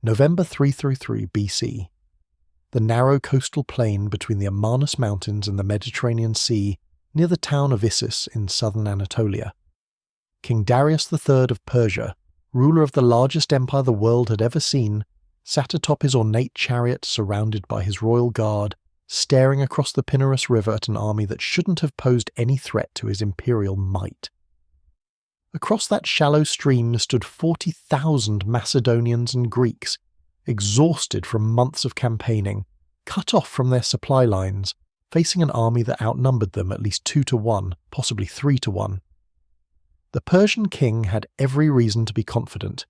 November 333 BC. The narrow coastal plain between the Amarnus Mountains and the Mediterranean Sea, near the town of Issus in southern Anatolia. King Darius III of Persia, ruler of the largest empire the world had ever seen, sat atop his ornate chariot surrounded by his royal guard, staring across the Pinarus River at an army that shouldn't have posed any threat to his imperial might. Across that shallow stream stood 40,000 Macedonians and Greeks, exhausted from months of campaigning, cut off from their supply lines, facing an army that outnumbered them at least 2 to 1, possibly 3 to 1. The Persian king had every reason to be confident.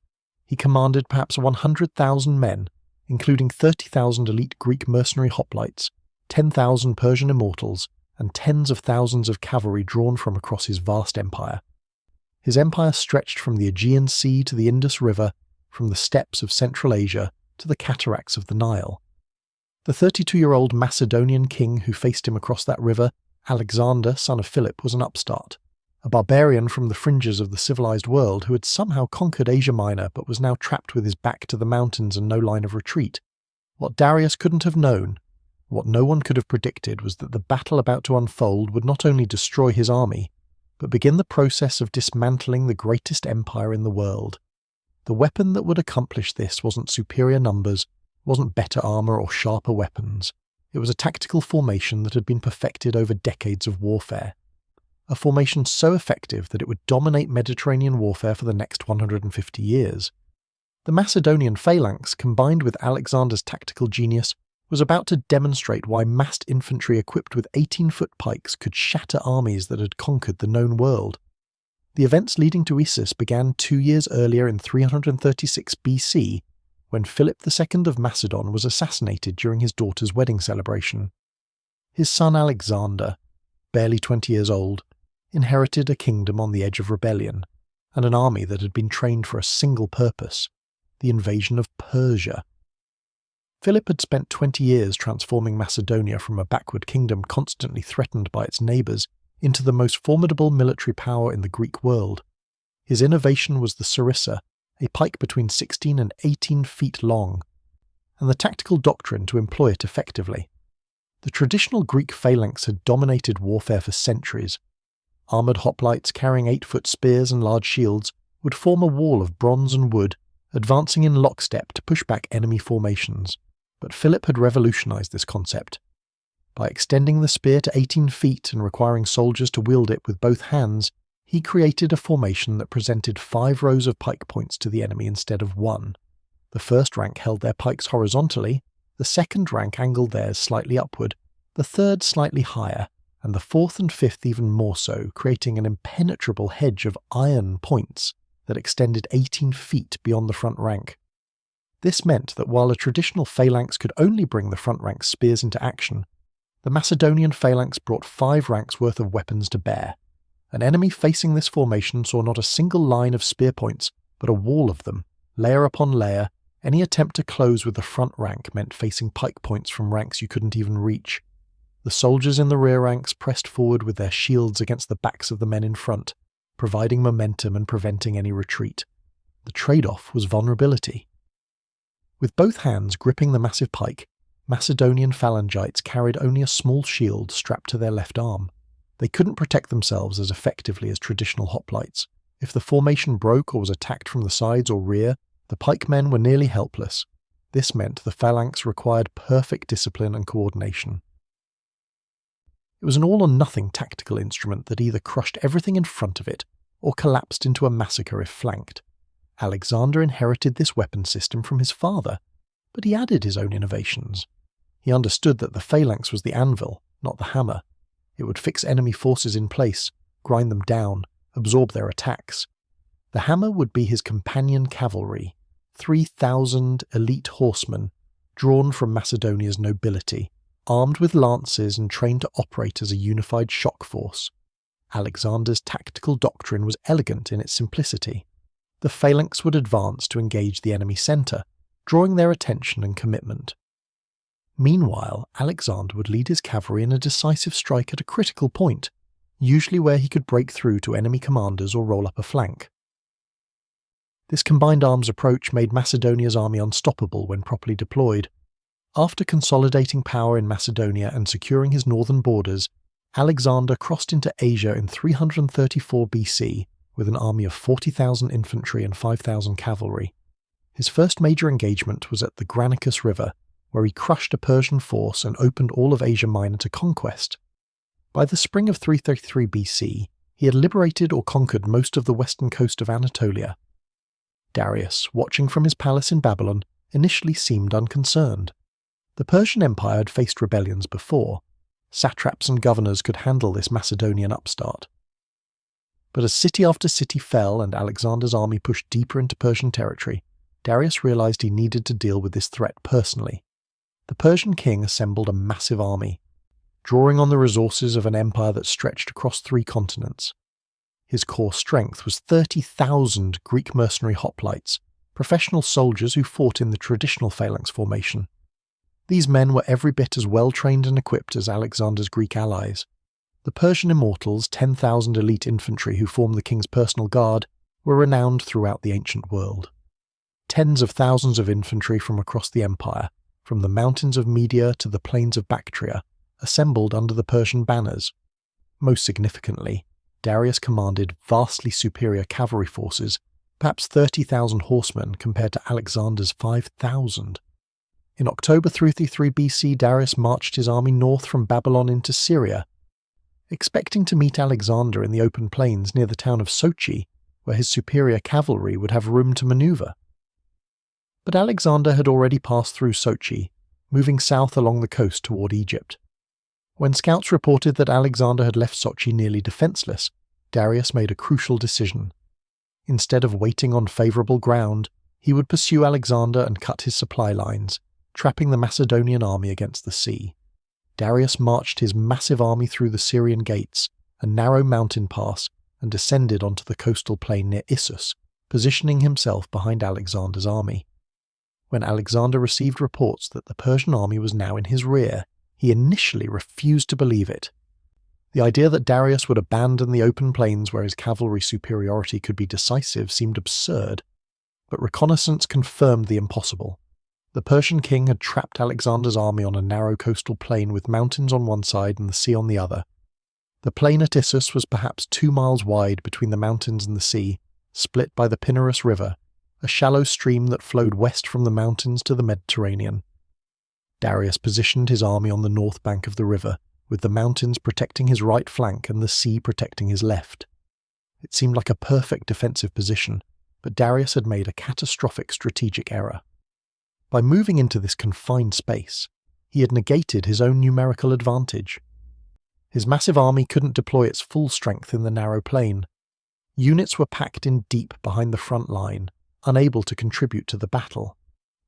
He commanded perhaps 100,000 men, including 30,000 elite Greek mercenary hoplites, 10,000 Persian immortals, and tens of thousands of cavalry drawn from across his vast empire. His empire stretched from the Aegean Sea to the Indus River, from the steppes of Central Asia to the cataracts of the Nile. The 32-year-old Macedonian king who faced him across that river, Alexander, son of Philip, was an upstart, a barbarian from the fringes of the civilized world who had somehow conquered Asia Minor but was now trapped with his back to the mountains and no line of retreat. What Darius couldn't have known, what no one could have predicted, was that the battle about to unfold would not only destroy his army, but begin the process of dismantling the greatest empire in the world. The weapon that would accomplish this wasn't superior numbers, wasn't better armor or sharper weapons. It was a tactical formation that had been perfected over decades of warfare. A formation so effective that it would dominate Mediterranean warfare for the next 150 years. The Macedonian Phalanx, combined with Alexander's tactical genius, was about to demonstrate why massed infantry equipped with 18-foot pikes could shatter armies that had conquered the known world. The events leading to Issus began 2 years earlier in 336 BC, when Philip II of Macedon was assassinated during his daughter's wedding celebration. His son Alexander, barely 20 years old, inherited a kingdom on the edge of rebellion, and an army that had been trained for a single purpose, the invasion of Persia. Philip had spent 20 years transforming Macedonia from a backward kingdom constantly threatened by its neighbours into the most formidable military power in the Greek world. His innovation was the sarissa, a pike between 16 and 18 feet long, and the tactical doctrine to employ it effectively. The traditional Greek phalanx had dominated warfare for centuries. Armoured hoplites carrying 8-foot spears and large shields would form a wall of bronze and wood, advancing in lockstep to push back enemy formations. But Philip had revolutionized this concept. By extending the spear to 18 feet and requiring soldiers to wield it with both hands, he created a formation that presented 5 rows of pike points to the enemy instead of 1. The first rank held their pikes horizontally, the second rank angled theirs slightly upward, the third slightly higher, and the fourth and fifth even more so, creating an impenetrable hedge of iron points that extended 18 feet beyond the front rank. This meant that while a traditional phalanx could only bring the front rank's spears into action, the Macedonian phalanx brought 5 ranks worth of weapons to bear. An enemy facing this formation saw not a single line of spear points, but a wall of them, layer upon layer. Any attempt to close with the front rank meant facing pike points from ranks you couldn't even reach. The soldiers in the rear ranks pressed forward with their shields against the backs of the men in front, providing momentum and preventing any retreat. The trade-off was vulnerability. With both hands gripping the massive pike, Macedonian phalangites carried only a small shield strapped to their left arm. They couldn't protect themselves as effectively as traditional hoplites. If the formation broke or was attacked from the sides or rear, the pikemen were nearly helpless. This meant the phalanx required perfect discipline and coordination. It was an all-or-nothing tactical instrument that either crushed everything in front of it or collapsed into a massacre if flanked. Alexander inherited this weapon system from his father, but he added his own innovations. He understood that the phalanx was the anvil, not the hammer. It would fix enemy forces in place, grind them down, absorb their attacks. The hammer would be his companion cavalry, 3,000 elite horsemen, drawn from Macedonia's nobility, armed with lances and trained to operate as a unified shock force. Alexander's tactical doctrine was elegant in its simplicity. The phalanx would advance to engage the enemy centre, drawing their attention and commitment. Meanwhile, Alexander would lead his cavalry in a decisive strike at a critical point, usually where he could break through to enemy commanders or roll up a flank. This combined arms approach made Macedonia's army unstoppable when properly deployed. After consolidating power in Macedonia and securing his northern borders, Alexander crossed into Asia in 334 BC with an army of 40,000 infantry and 5,000 cavalry. His first major engagement was at the Granicus River, where he crushed a Persian force and opened all of Asia Minor to conquest. By the spring of 333 BC, he had liberated or conquered most of the western coast of Anatolia. Darius, watching from his palace in Babylon, initially seemed unconcerned. The Persian Empire had faced rebellions before. Satraps and governors could handle this Macedonian upstart. But as city after city fell and Alexander's army pushed deeper into Persian territory, Darius realized he needed to deal with this threat personally. The Persian king assembled a massive army, drawing on the resources of an empire that stretched across 3 continents. His core strength was 30,000 Greek mercenary hoplites, professional soldiers who fought in the traditional phalanx formation. These men were every bit as well trained and equipped as Alexander's Greek allies. The Persian Immortals, 10,000 elite infantry who formed the king's personal guard, were renowned throughout the ancient world. Tens of thousands of infantry from across the empire, from the mountains of Media to the plains of Bactria, assembled under the Persian banners. Most significantly, Darius commanded vastly superior cavalry forces, perhaps 30,000 horsemen compared to Alexander's 5,000. In October 333 BC, Darius marched his army north from Babylon into Syria, expecting to meet Alexander in the open plains near the town of Sochi, where his superior cavalry would have room to maneuver. But Alexander had already passed through Sochi, moving south along the coast toward Egypt. When scouts reported that Alexander had left Sochi nearly defenseless, Darius made a crucial decision. Instead of waiting on favorable ground, he would pursue Alexander and cut his supply lines, trapping the Macedonian army against the sea. Darius marched his massive army through the Syrian gates, a narrow mountain pass, and descended onto the coastal plain near Issus, positioning himself behind Alexander's army. When Alexander received reports that the Persian army was now in his rear, he initially refused to believe it. The idea that Darius would abandon the open plains where his cavalry superiority could be decisive seemed absurd, but reconnaissance confirmed the impossible. The Persian king had trapped Alexander's army on a narrow coastal plain with mountains on one side and the sea on the other. The plain at Issus was perhaps 2 miles wide between the mountains and the sea, split by the Pinarus River, a shallow stream that flowed west from the mountains to the Mediterranean. Darius positioned his army on the north bank of the river, with the mountains protecting his right flank and the sea protecting his left. It seemed like a perfect defensive position, but Darius had made a catastrophic strategic error. By moving into this confined space, he had negated his own numerical advantage. His massive army couldn't deploy its full strength in the narrow plain. Units were packed in deep behind the front line, unable to contribute to the battle.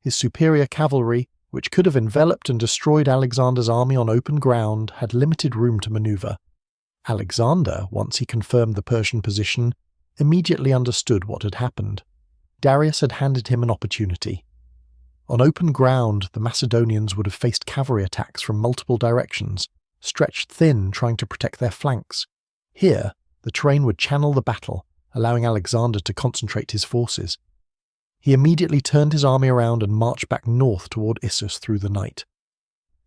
His superior cavalry, which could have enveloped and destroyed Alexander's army on open ground, had limited room to maneuver. Alexander, once he confirmed the Persian position, immediately understood what had happened. Darius had handed him an opportunity. On open ground, the Macedonians would have faced cavalry attacks from multiple directions, stretched thin trying to protect their flanks. Here, the terrain would channel the battle, allowing Alexander to concentrate his forces. He immediately turned his army around and marched back north toward Issus through the night.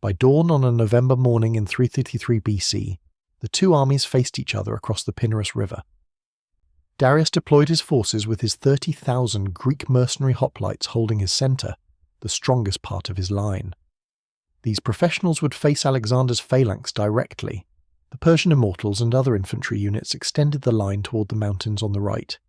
By dawn on a November morning in 333 BC, the two armies faced each other across the Pinarus River. Darius deployed his forces with his 30,000 Greek mercenary hoplites holding his centre, the strongest part of his line. These professionals would face Alexander's phalanx directly. The Persian Immortals and other infantry units extended the line toward the mountains on the right.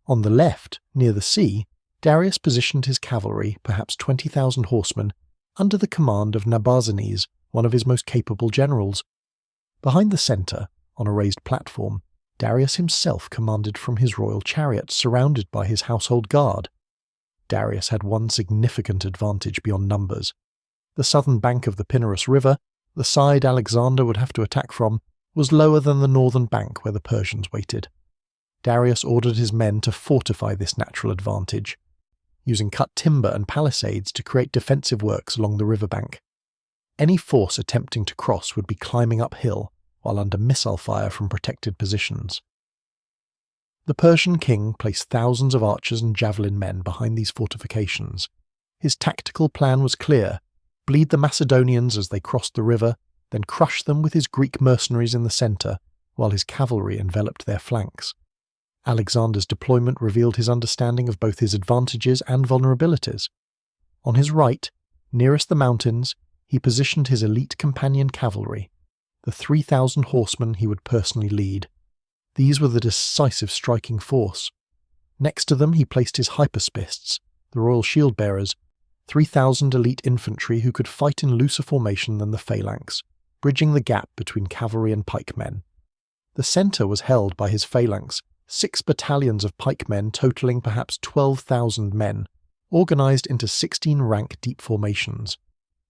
On the left, near the sea, Darius positioned his cavalry, perhaps 20,000 horsemen, under the command of Nabazanes, one of his most capable generals. Behind the centre, on a raised platform, Darius himself commanded from his royal chariot, surrounded by his household guard. Darius had one significant advantage beyond numbers. The southern bank of the Pinarus River, the side Alexander would have to attack from, was lower than the northern bank where the Persians waited. Darius ordered his men to fortify this natural advantage, using cut timber and palisades to create defensive works along the riverbank. Any force attempting to cross would be climbing uphill, while under missile fire from protected positions. The Persian king placed thousands of archers and javelin men behind these fortifications. His tactical plan was clear: bleed the Macedonians as they crossed the river, then crush them with his Greek mercenaries in the centre, while his cavalry enveloped their flanks. Alexander's deployment revealed his understanding of both his advantages and vulnerabilities. On his right, nearest the mountains, he positioned his elite companion cavalry, the 3,000 horsemen he would personally lead. These were the decisive striking force. Next to them he placed his hypaspists, the royal shield-bearers, 3,000 elite infantry who could fight in looser formation than the phalanx, bridging the gap between cavalry and pikemen. The centre was held by his phalanx, 6 battalions of pikemen totalling perhaps 12,000 men, organised into 16-rank deep formations.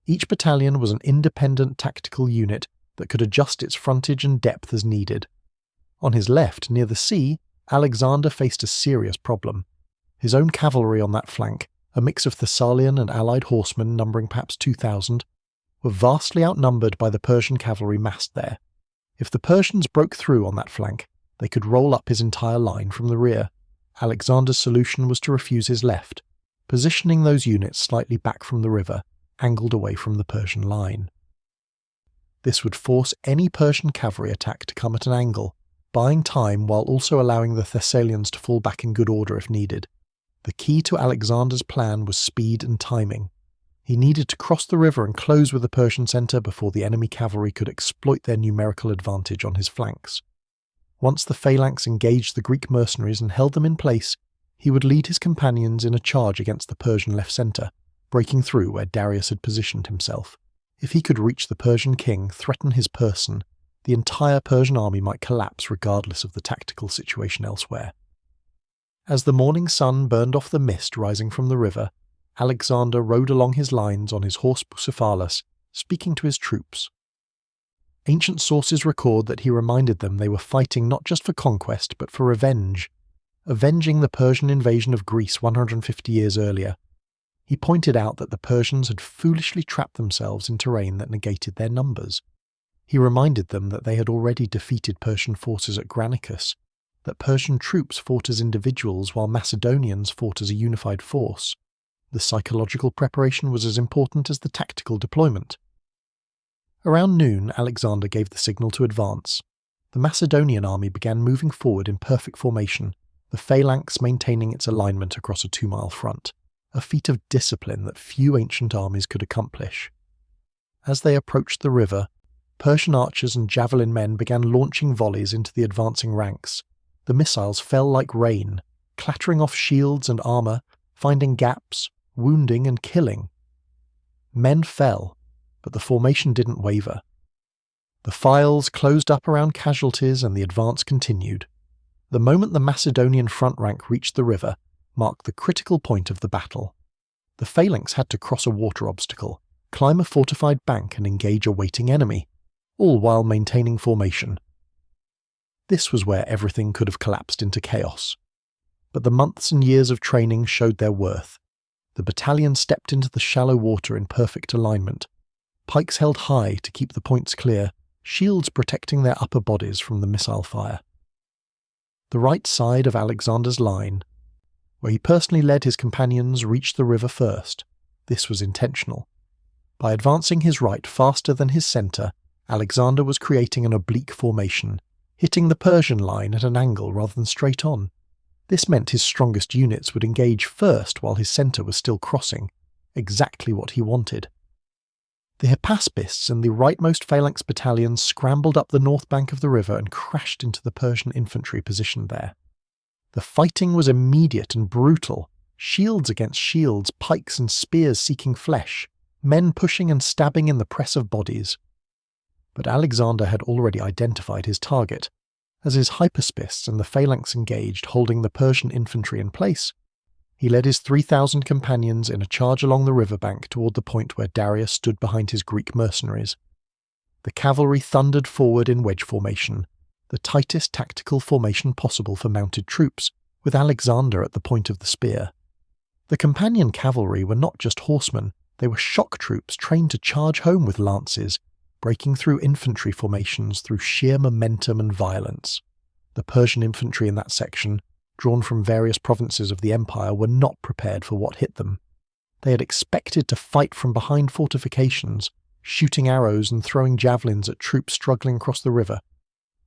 Each battalion was an independent tactical unit that could adjust its frontage and depth as needed. On his left, near the sea, Alexander faced a serious problem. His own cavalry on that flank, a mix of Thessalian and allied horsemen numbering perhaps 2,000, were vastly outnumbered by the Persian cavalry massed there. If the Persians broke through on that flank, they could roll up his entire line from the rear. Alexander's solution was to refuse his left, positioning those units slightly back from the river, angled away from the Persian line. This would force any Persian cavalry attack to come at an angle, buying time while also allowing the Thessalians to fall back in good order if needed. The key to Alexander's plan was speed and timing. He needed to cross the river and close with the Persian centre before the enemy cavalry could exploit their numerical advantage on his flanks. Once the phalanx engaged the Greek mercenaries and held them in place, he would lead his companions in a charge against the Persian left centre, breaking through where Darius had positioned himself. If he could reach the Persian king, threaten his person, the entire Persian army might collapse regardless of the tactical situation elsewhere. As the morning sun burned off the mist rising from the river, Alexander rode along his lines on his horse Bucephalus, speaking to his troops. Ancient sources record that he reminded them they were fighting not just for conquest but for revenge, avenging the Persian invasion of Greece 150 years earlier. He pointed out that the Persians had foolishly trapped themselves in terrain that negated their numbers. He reminded them that they had already defeated Persian forces at Granicus, that Persian troops fought as individuals while Macedonians fought as a unified force. The psychological preparation was as important as the tactical deployment. Around noon, Alexander gave the signal to advance. The Macedonian army began moving forward in perfect formation, the phalanx maintaining its alignment across a 2-mile front, a feat of discipline that few ancient armies could accomplish. As they approached the river, Persian archers and javelin men began launching volleys into the advancing ranks. The missiles fell like rain, clattering off shields and armour, finding gaps, wounding and killing. Men fell, but the formation didn't waver. The files closed up around casualties and the advance continued. The moment the Macedonian front rank reached the river marked the critical point of the battle. The phalanx had to cross a water obstacle, climb a fortified bank and engage a waiting enemy, all while maintaining formation. This was where everything could have collapsed into chaos. But the months and years of training showed their worth. The battalion stepped into the shallow water in perfect alignment, pikes held high to keep the points clear, shields protecting their upper bodies from the missile fire. The right side of Alexander's line, where he personally led his companions, reached the river first. This was intentional. By advancing his right faster than his centre, Alexander was creating an oblique formation, hitting the Persian line at an angle rather than straight on. This meant his strongest units would engage first while his centre was still crossing, exactly what he wanted. The Hypaspists and the rightmost phalanx battalions scrambled up the north bank of the river and crashed into the Persian infantry positioned there. The fighting was immediate and brutal, shields against shields, pikes and spears seeking flesh, men pushing and stabbing in the press of bodies. But Alexander had already identified his target. As his hypaspists and the phalanx engaged, holding the Persian infantry in place, he led his 3,000 companions in a charge along the riverbank toward the point where Darius stood behind his Greek mercenaries. The cavalry thundered forward in wedge formation, the tightest tactical formation possible for mounted troops, with Alexander at the point of the spear. The companion cavalry were not just horsemen, they were shock troops trained to charge home with lances, breaking through infantry formations through sheer momentum and violence. The Persian infantry in that section, drawn from various provinces of the empire, were not prepared for what hit them. They had expected to fight from behind fortifications, shooting arrows and throwing javelins at troops struggling across the river.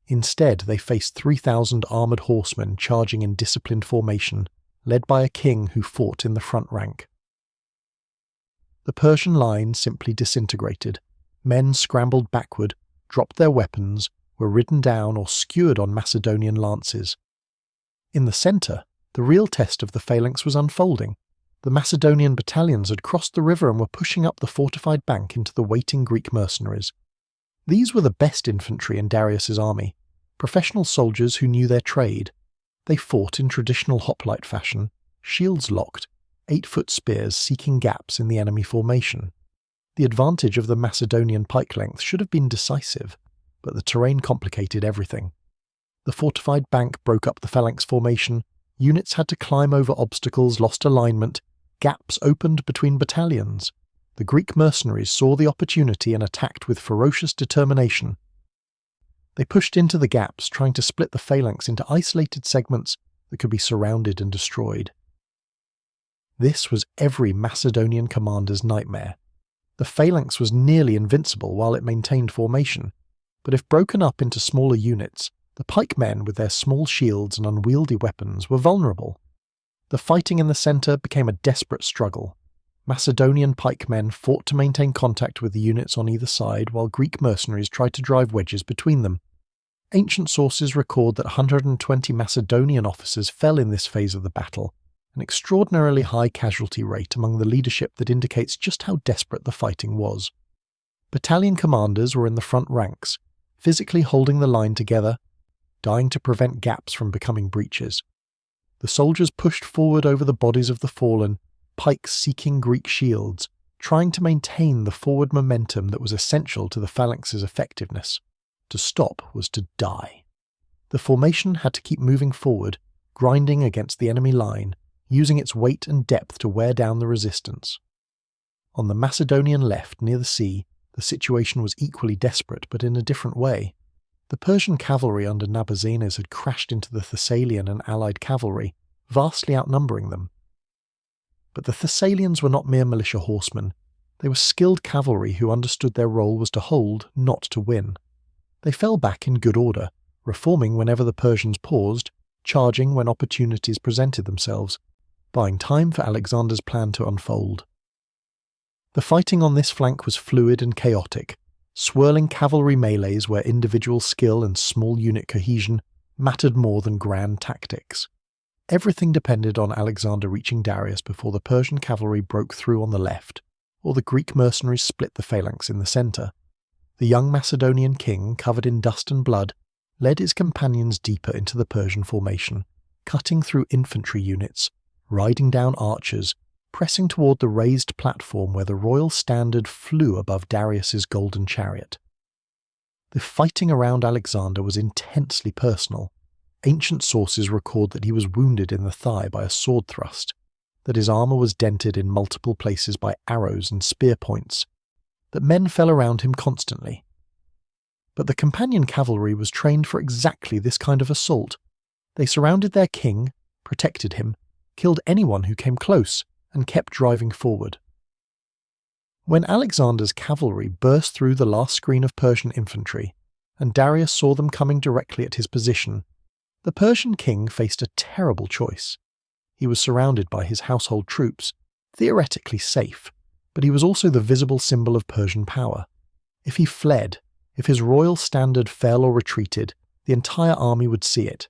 Instead, they faced 3,000 armoured horsemen charging in disciplined formation, led by a king who fought in the front rank. The Persian line simply disintegrated. Men scrambled backward, dropped their weapons, were ridden down or skewered on Macedonian lances. In the centre, the real test of the phalanx was unfolding. The Macedonian battalions had crossed the river and were pushing up the fortified bank into the waiting Greek mercenaries. These were the best infantry in Darius's army, professional soldiers who knew their trade. They fought in traditional hoplite fashion, shields locked, 8-foot spears seeking gaps in the enemy formation. The advantage of the Macedonian pike length should have been decisive, but the terrain complicated everything. The fortified bank broke up the phalanx formation, units had to climb over obstacles, lost alignment, gaps opened between battalions. The Greek mercenaries saw the opportunity and attacked with ferocious determination. They pushed into the gaps, trying to split the phalanx into isolated segments that could be surrounded and destroyed. This was every Macedonian commander's nightmare. The phalanx was nearly invincible while it maintained formation, but if broken up into smaller units, the pikemen with their small shields and unwieldy weapons were vulnerable. The fighting in the centre became a desperate struggle. Macedonian pikemen fought to maintain contact with the units on either side, while Greek mercenaries tried to drive wedges between them. Ancient sources record that 120 Macedonian officers fell in this phase of the battle, an extraordinarily high casualty rate among the leadership that indicates just how desperate the fighting was. Battalion commanders were in the front ranks, physically holding the line together, dying to prevent gaps from becoming breaches. The soldiers pushed forward over the bodies of the fallen, pikes seeking Greek shields, trying to maintain the forward momentum that was essential to the phalanx's effectiveness. To stop was to die. The formation had to keep moving forward, grinding against the enemy line, using its weight and depth to wear down the resistance. On the Macedonian left, near the sea, the situation was equally desperate, but in a different way. The Persian cavalry under Nabazanes had crashed into the Thessalian and allied cavalry, vastly outnumbering them. But the Thessalians were not mere militia horsemen. They were skilled cavalry who understood their role was to hold, not to win. They fell back in good order, reforming whenever the Persians paused, charging when opportunities presented themselves, buying time for Alexander's plan to unfold. The fighting on this flank was fluid and chaotic, swirling cavalry melees where individual skill and small unit cohesion mattered more than grand tactics. Everything depended on Alexander reaching Darius before the Persian cavalry broke through on the left, or the Greek mercenaries split the phalanx in the centre. The young Macedonian king, covered in dust and blood, led his companions deeper into the Persian formation, cutting through infantry units, riding down archers, pressing toward the raised platform where the royal standard flew above Darius's golden chariot. The fighting around Alexander was intensely personal. Ancient sources record that he was wounded in the thigh by a sword thrust, that his armour was dented in multiple places by arrows and spear points, that men fell around him constantly. But the companion cavalry was trained for exactly this kind of assault. They surrounded their king, protected him, killed anyone who came close, and kept driving forward. When Alexander's cavalry burst through the last screen of Persian infantry, and Darius saw them coming directly at his position, the Persian king faced a terrible choice. He was surrounded by his household troops, theoretically safe, but he was also the visible symbol of Persian power. If he fled, if his royal standard fell or retreated, the entire army would see it.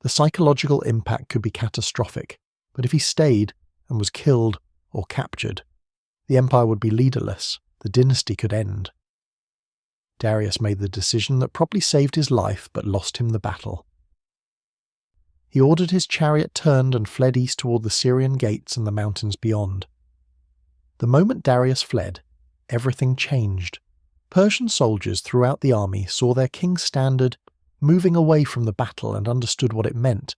The psychological impact could be catastrophic, but if he stayed and was killed or captured, the empire would be leaderless, the dynasty could end. Darius made the decision that probably saved his life but lost him the battle. He ordered his chariot turned and fled east toward the Syrian gates and the mountains beyond. The moment Darius fled, everything changed. Persian soldiers throughout the army saw their king's standard moving away from the battle and understood what it meant.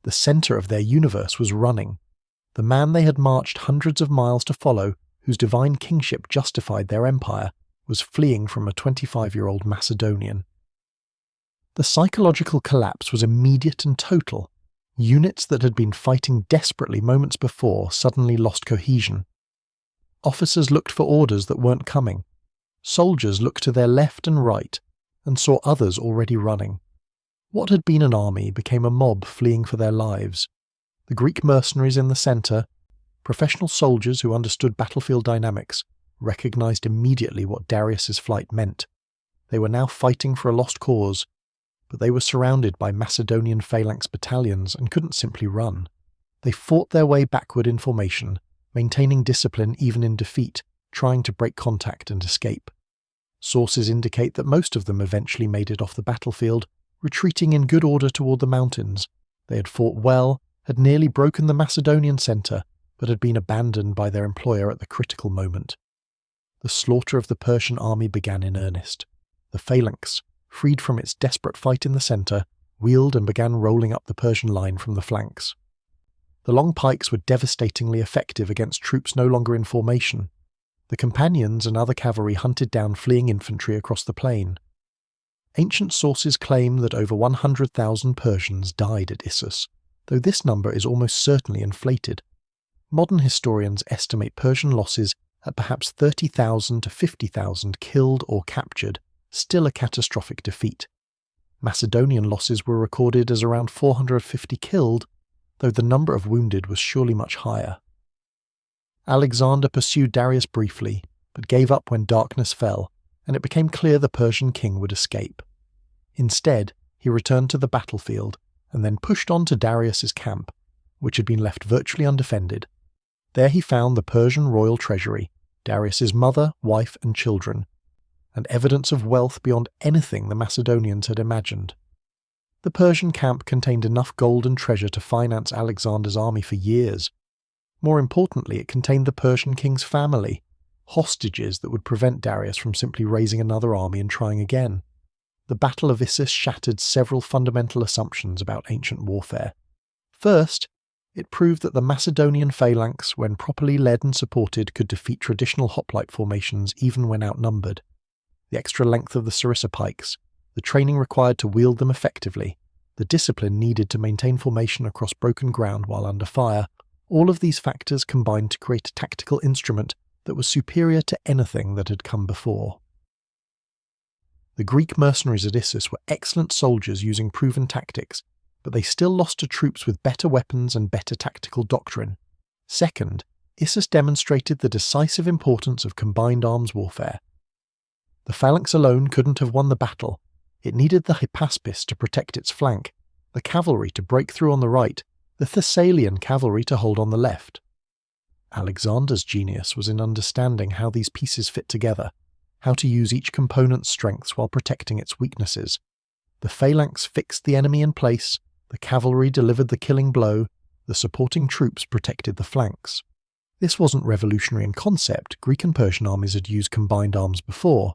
The centre of their universe was running. The man they had marched hundreds of miles to follow, whose divine kingship justified their empire, was fleeing from a 25-year-old Macedonian. The psychological collapse was immediate and total. Units that had been fighting desperately moments before suddenly lost cohesion. Officers looked for orders that weren't coming. Soldiers looked to their left and right and saw others already running. What had been an army became a mob fleeing for their lives. The Greek mercenaries in the centre, professional soldiers who understood battlefield dynamics, recognized immediately what Darius's flight meant. They were now fighting for a lost cause, but they were surrounded by Macedonian Phalanx battalions and couldn't simply run. They fought their way backward in formation, maintaining discipline even in defeat, trying to break contact and escape. Sources indicate that most of them eventually made it off the battlefield, retreating in good order toward the mountains. They had fought well, had nearly broken the Macedonian centre, but had been abandoned by their employer at the critical moment. The slaughter of the Persian army began in earnest. The Phalanx, freed from its desperate fight in the centre, wheeled and began rolling up the Persian line from the flanks. The long pikes were devastatingly effective against troops no longer in formation. The companions and other cavalry hunted down fleeing infantry across the plain. Ancient sources claim that over 100,000 Persians died at Issus, though this number is almost certainly inflated. Modern historians estimate Persian losses at perhaps 30,000 to 50,000 killed or captured, still a catastrophic defeat. Macedonian losses were recorded as around 450 killed, though the number of wounded was surely much higher. Alexander pursued Darius briefly, but gave up when darkness fell, and it became clear the Persian king would escape. Instead, he returned to the battlefield and then pushed on to Darius's camp, which had been left virtually undefended. There he found the Persian royal treasury, Darius's mother, wife, and children, and evidence of wealth beyond anything the Macedonians had imagined. The Persian camp contained enough gold and treasure to finance Alexander's army for years. More importantly, it contained the Persian king's family, hostages that would prevent Darius from simply raising another army and trying again. The Battle of Issus shattered several fundamental assumptions about ancient warfare. First, it proved that the Macedonian Phalanx, when properly led and supported, could defeat traditional hoplite formations even when outnumbered. The extra length of the sarissa pikes, the training required to wield them effectively, the discipline needed to maintain formation across broken ground while under fire, all of these factors combined to create a tactical instrument that was superior to anything that had come before. The Greek mercenaries at Issus were excellent soldiers using proven tactics, but they still lost to troops with better weapons and better tactical doctrine. Second, Issus demonstrated the decisive importance of combined arms warfare. The phalanx alone couldn't have won the battle. It needed the hypaspis to protect its flank, the cavalry to break through on the right, the Thessalian cavalry to hold on the left. Alexander's genius was in understanding how these pieces fit together, how to use each component's strengths while protecting its weaknesses. The phalanx fixed the enemy in place, the cavalry delivered the killing blow, the supporting troops protected the flanks. This wasn't revolutionary in concept. Greek and Persian armies had used combined arms before,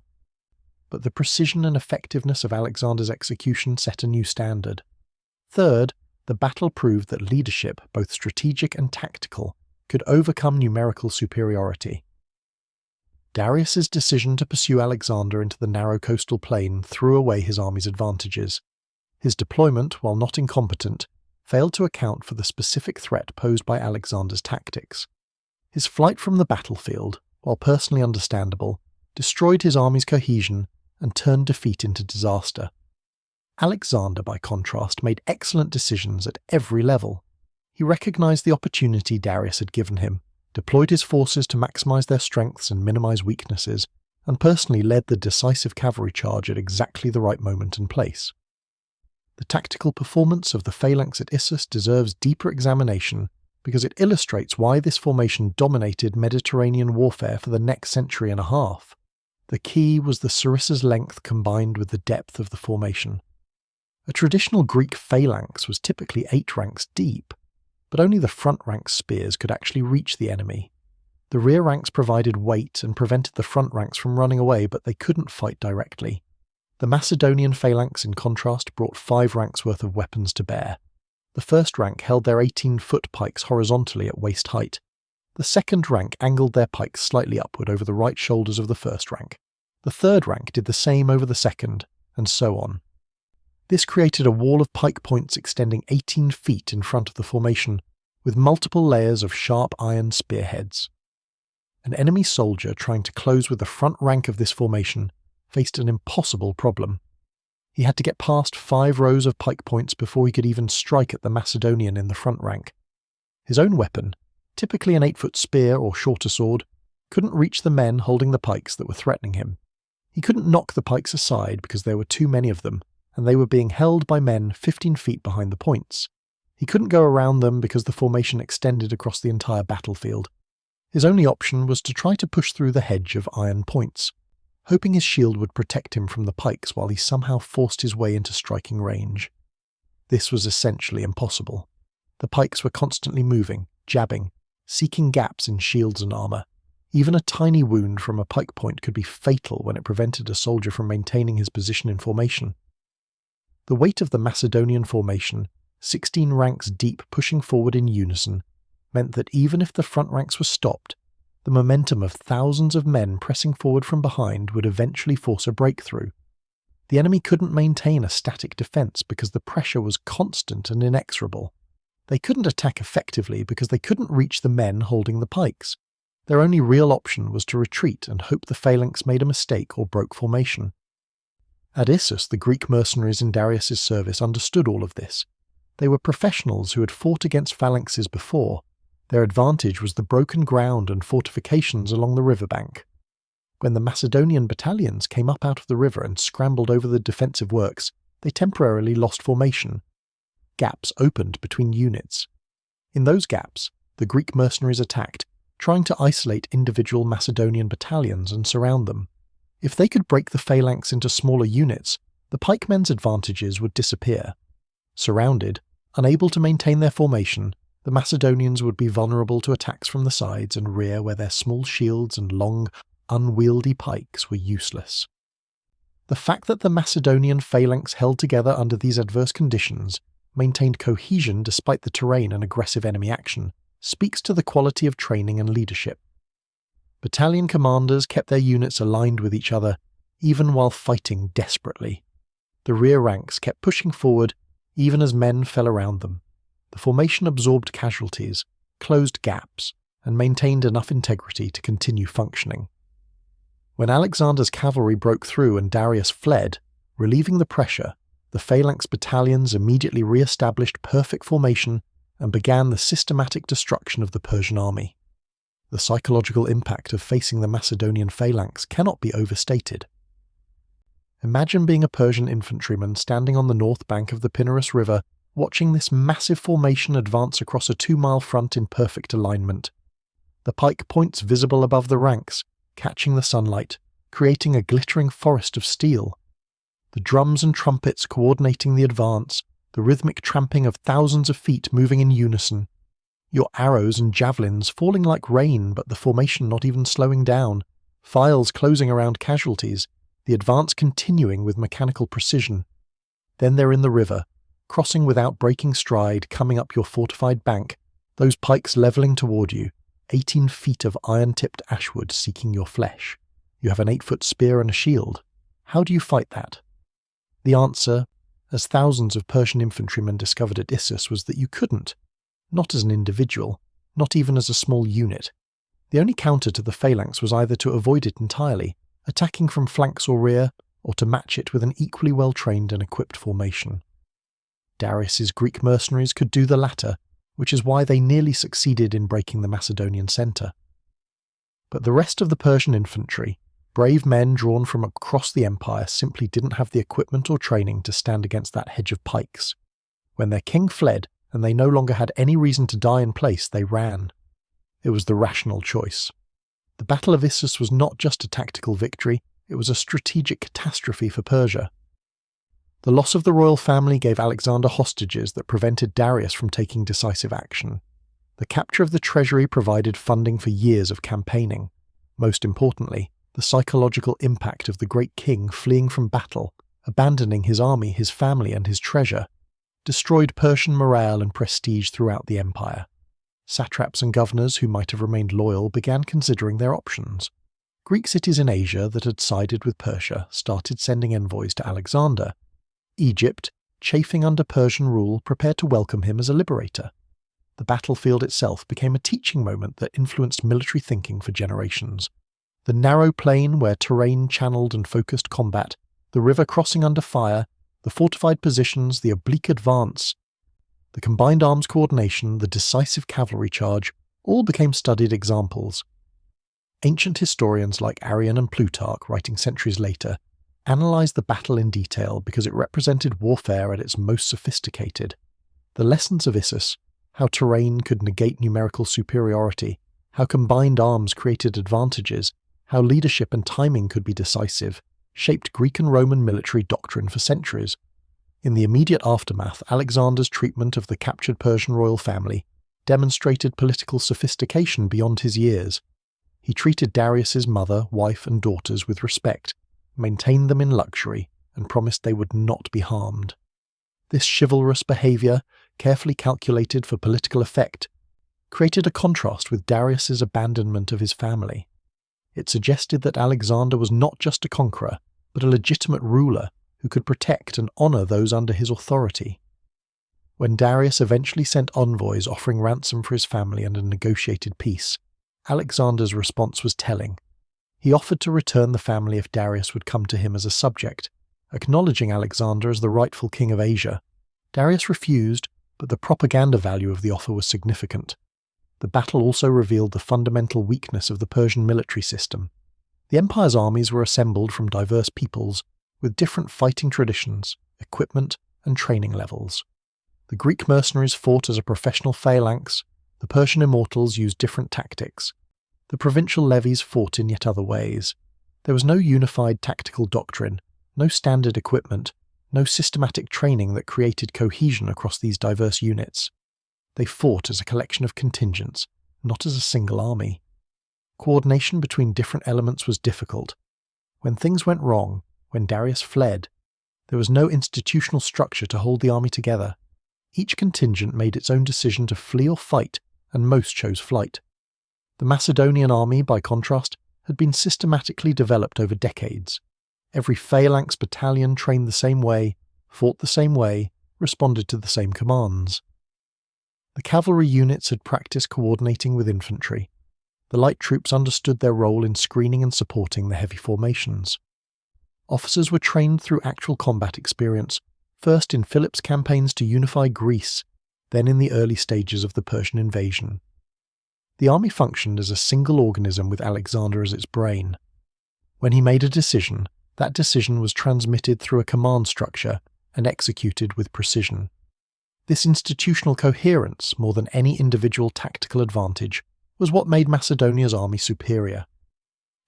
but the precision and effectiveness of Alexander's execution set a new standard. Third, the battle proved that leadership, both strategic and tactical, could overcome numerical superiority. Darius's decision to pursue Alexander into the narrow coastal plain threw away his army's advantages. His deployment, while not incompetent, failed to account for the specific threat posed by Alexander's tactics. His flight from the battlefield, while personally understandable, destroyed his army's cohesion and turned defeat into disaster. Alexander, by contrast, made excellent decisions at every level. He recognized the opportunity Darius had given him, deployed his forces to maximize their strengths and minimize weaknesses, and personally led the decisive cavalry charge at exactly the right moment and place. The tactical performance of the phalanx at Issus deserves deeper examination because it illustrates why this formation dominated Mediterranean warfare for the next century and a half. The key was the sarissa's length combined with the depth of the formation. A traditional Greek phalanx was typically 8 ranks deep, but only the front ranks' spears could actually reach the enemy. The rear ranks provided weight and prevented the front ranks from running away, but they couldn't fight directly. The Macedonian phalanx, in contrast, brought 5 ranks worth of weapons to bear. The first rank held their 18-foot pikes horizontally at waist height. The second rank angled their pikes slightly upward over the right shoulders of the first rank. The third rank did the same over the second, and so on. This created a wall of pike points extending 18 feet in front of the formation, with multiple layers of sharp iron spearheads. An enemy soldier trying to close with the front rank of this formation faced an impossible problem. He had to get past 5 rows of pike points before he could even strike at the Macedonian in the front rank. His own weapon, typically an 8-foot spear or shorter sword, couldn't reach the men holding the pikes that were threatening him. He couldn't knock the pikes aside because there were too many of them, and they were being held by men 15 feet behind the points. He couldn't go around them because the formation extended across the entire battlefield. His only option was to try to push through the hedge of iron points, hoping his shield would protect him from the pikes while he somehow forced his way into striking range. This was essentially impossible. The pikes were constantly moving, jabbing, seeking gaps in shields and armour. Even a tiny wound from a pike point could be fatal when it prevented a soldier from maintaining his position in formation. The weight of the Macedonian formation, 16 ranks deep pushing forward in unison, meant that even if the front ranks were stopped, the momentum of thousands of men pressing forward from behind would eventually force a breakthrough. The enemy couldn't maintain a static defence because the pressure was constant and inexorable. They couldn't attack effectively because they couldn't reach the men holding the pikes. Their only real option was to retreat and hope the phalanx made a mistake or broke formation. At Issus, the Greek mercenaries in Darius's service understood all of this. They were professionals who had fought against phalanxes before. Their advantage was the broken ground and fortifications along the riverbank. When the Macedonian battalions came up out of the river and scrambled over the defensive works, they temporarily lost formation. Gaps opened between units. In those gaps, the Greek mercenaries attacked, trying to isolate individual Macedonian battalions and surround them. If they could break the phalanx into smaller units, the pikemen's advantages would disappear. Surrounded, unable to maintain their formation, the Macedonians would be vulnerable to attacks from the sides and rear where their small shields and long, unwieldy pikes were useless. The fact that the Macedonian phalanx held together under these adverse conditions, maintained cohesion despite the terrain and aggressive enemy action, speaks to the quality of training and leadership. Battalion commanders kept their units aligned with each other, even while fighting desperately. The rear ranks kept pushing forward, even as men fell around them. The formation absorbed casualties, closed gaps, and maintained enough integrity to continue functioning. When Alexander's cavalry broke through and Darius fled, relieving the pressure, the phalanx battalions immediately re-established perfect formation and began the systematic destruction of the Persian army. The psychological impact of facing the Macedonian phalanx cannot be overstated. Imagine being a Persian infantryman standing on the north bank of the Pinarus River, watching this massive formation advance across a 2-mile front in perfect alignment. The pike points visible above the ranks, catching the sunlight, creating a glittering forest of steel. The drums and trumpets coordinating the advance, the rhythmic tramping of thousands of feet moving in unison. Your arrows and javelins falling like rain, but the formation not even slowing down, files closing around casualties, the advance continuing with mechanical precision. Then they're in the river, crossing without breaking stride, coming up your fortified bank, those pikes levelling toward you, 18 feet of iron-tipped ashwood seeking your flesh. You have an 8-foot spear and a shield. How do you fight that? The answer, as thousands of Persian infantrymen discovered at Issus, was that you couldn't. Not as an individual, not even as a small unit. The only counter to the phalanx was either to avoid it entirely, attacking from flanks or rear, or to match it with an equally well-trained and equipped formation. Darius's Greek mercenaries could do the latter, which is why they nearly succeeded in breaking the Macedonian centre. But the rest of the Persian infantry, brave men drawn from across the empire, simply didn't have the equipment or training to stand against that hedge of pikes. When their king fled, and they no longer had any reason to die in place, they ran. It was the rational choice. The Battle of Issus was not just a tactical victory, it was a strategic catastrophe for Persia. The loss of the royal family gave Alexander hostages that prevented Darius from taking decisive action. The capture of the treasury provided funding for years of campaigning. Most importantly, the psychological impact of the great king fleeing from battle, abandoning his army, his family, and his treasure, destroyed Persian morale and prestige throughout the empire. Satraps and governors who might have remained loyal began considering their options. Greek cities in Asia that had sided with Persia started sending envoys to Alexander. Egypt, chafing under Persian rule, prepared to welcome him as a liberator. The battlefield itself became a teaching moment that influenced military thinking for generations. The narrow plain where terrain channeled and focused combat, the river crossing under fire, the fortified positions, the oblique advance, the combined arms coordination, the decisive cavalry charge, all became studied examples. Ancient historians like Arrian and Plutarch, writing centuries later, analysed the battle in detail because it represented warfare at its most sophisticated. The lessons of Issus, how terrain could negate numerical superiority, how combined arms created advantages, how leadership and timing could be decisive, shaped Greek and Roman military doctrine for centuries. In the immediate aftermath, Alexander's treatment of the captured Persian royal family demonstrated political sophistication beyond his years. He treated Darius's mother, wife, and daughters with respect, maintained them in luxury, and promised they would not be harmed. This chivalrous behaviour, carefully calculated for political effect, created a contrast with Darius's abandonment of his family. It suggested that Alexander was not just a conqueror, but a legitimate ruler who could protect and honour those under his authority. When Darius eventually sent envoys offering ransom for his family and a negotiated peace, Alexander's response was telling. He offered to return the family if Darius would come to him as a subject, acknowledging Alexander as the rightful king of Asia. Darius refused, but the propaganda value of the offer was significant. The battle also revealed the fundamental weakness of the Persian military system. The empire's armies were assembled from diverse peoples, with different fighting traditions, equipment, and training levels. The Greek mercenaries fought as a professional phalanx, the Persian immortals used different tactics. The provincial levies fought in yet other ways. There was no unified tactical doctrine, no standard equipment, no systematic training that created cohesion across these diverse units. They fought as a collection of contingents, not as a single army. Coordination between different elements was difficult. When things went wrong, when Darius fled, there was no institutional structure to hold the army together. Each contingent made its own decision to flee or fight, and most chose flight. The Macedonian army, by contrast, had been systematically developed over decades. Every phalanx battalion trained the same way, fought the same way, responded to the same commands. The cavalry units had practiced coordinating with infantry. The light troops understood their role in screening and supporting the heavy formations. Officers were trained through actual combat experience, first in Philip's campaigns to unify Greece, then in the early stages of the Persian invasion. The army functioned as a single organism with Alexander as its brain. When he made a decision, that decision was transmitted through a command structure and executed with precision. This institutional coherence, more than any individual tactical advantage, was what made Macedonia's army superior.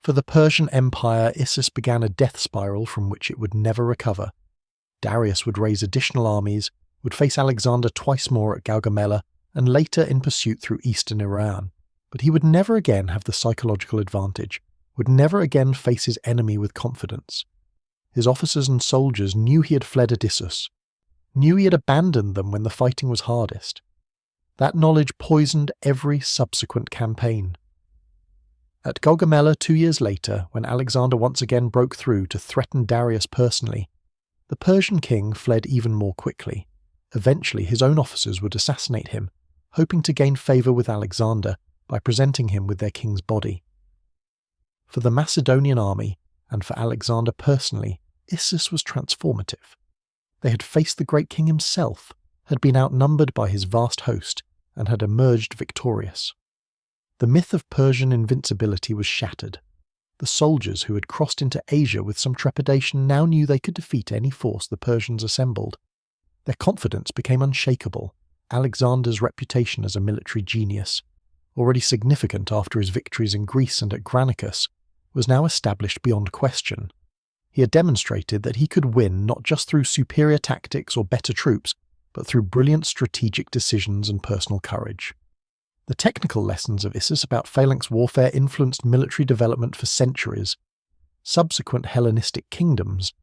For the Persian Empire, Issus began a death spiral from which it would never recover. Darius would raise additional armies, would face Alexander twice more at Gaugamela, and later in pursuit through eastern Iran. But he would never again have the psychological advantage, would never again face his enemy with confidence. His officers and soldiers knew he had fled at Issus, knew he had abandoned them when the fighting was hardest. That knowledge poisoned every subsequent campaign. At Gaugamela 2 years later, when Alexander once again broke through to threaten Darius personally, the Persian king fled even more quickly. Eventually his own officers would assassinate him, hoping to gain favour with Alexander by presenting him with their king's body. For the Macedonian army, and for Alexander personally, Issus was transformative. They had faced the great king himself, had been outnumbered by his vast host, and had emerged victorious. The myth of Persian invincibility was shattered. The soldiers who had crossed into Asia with some trepidation now knew they could defeat any force the Persians assembled. Their confidence became unshakable. Alexander's reputation as a military genius, already significant after his victories in Greece and at Granicus, was now established beyond question. He had demonstrated that he could win not just through superior tactics or better troops, but through brilliant strategic decisions and personal courage. The technical lessons of Issus about phalanx warfare influenced military development for centuries. Subsequent Hellenistic kingdoms,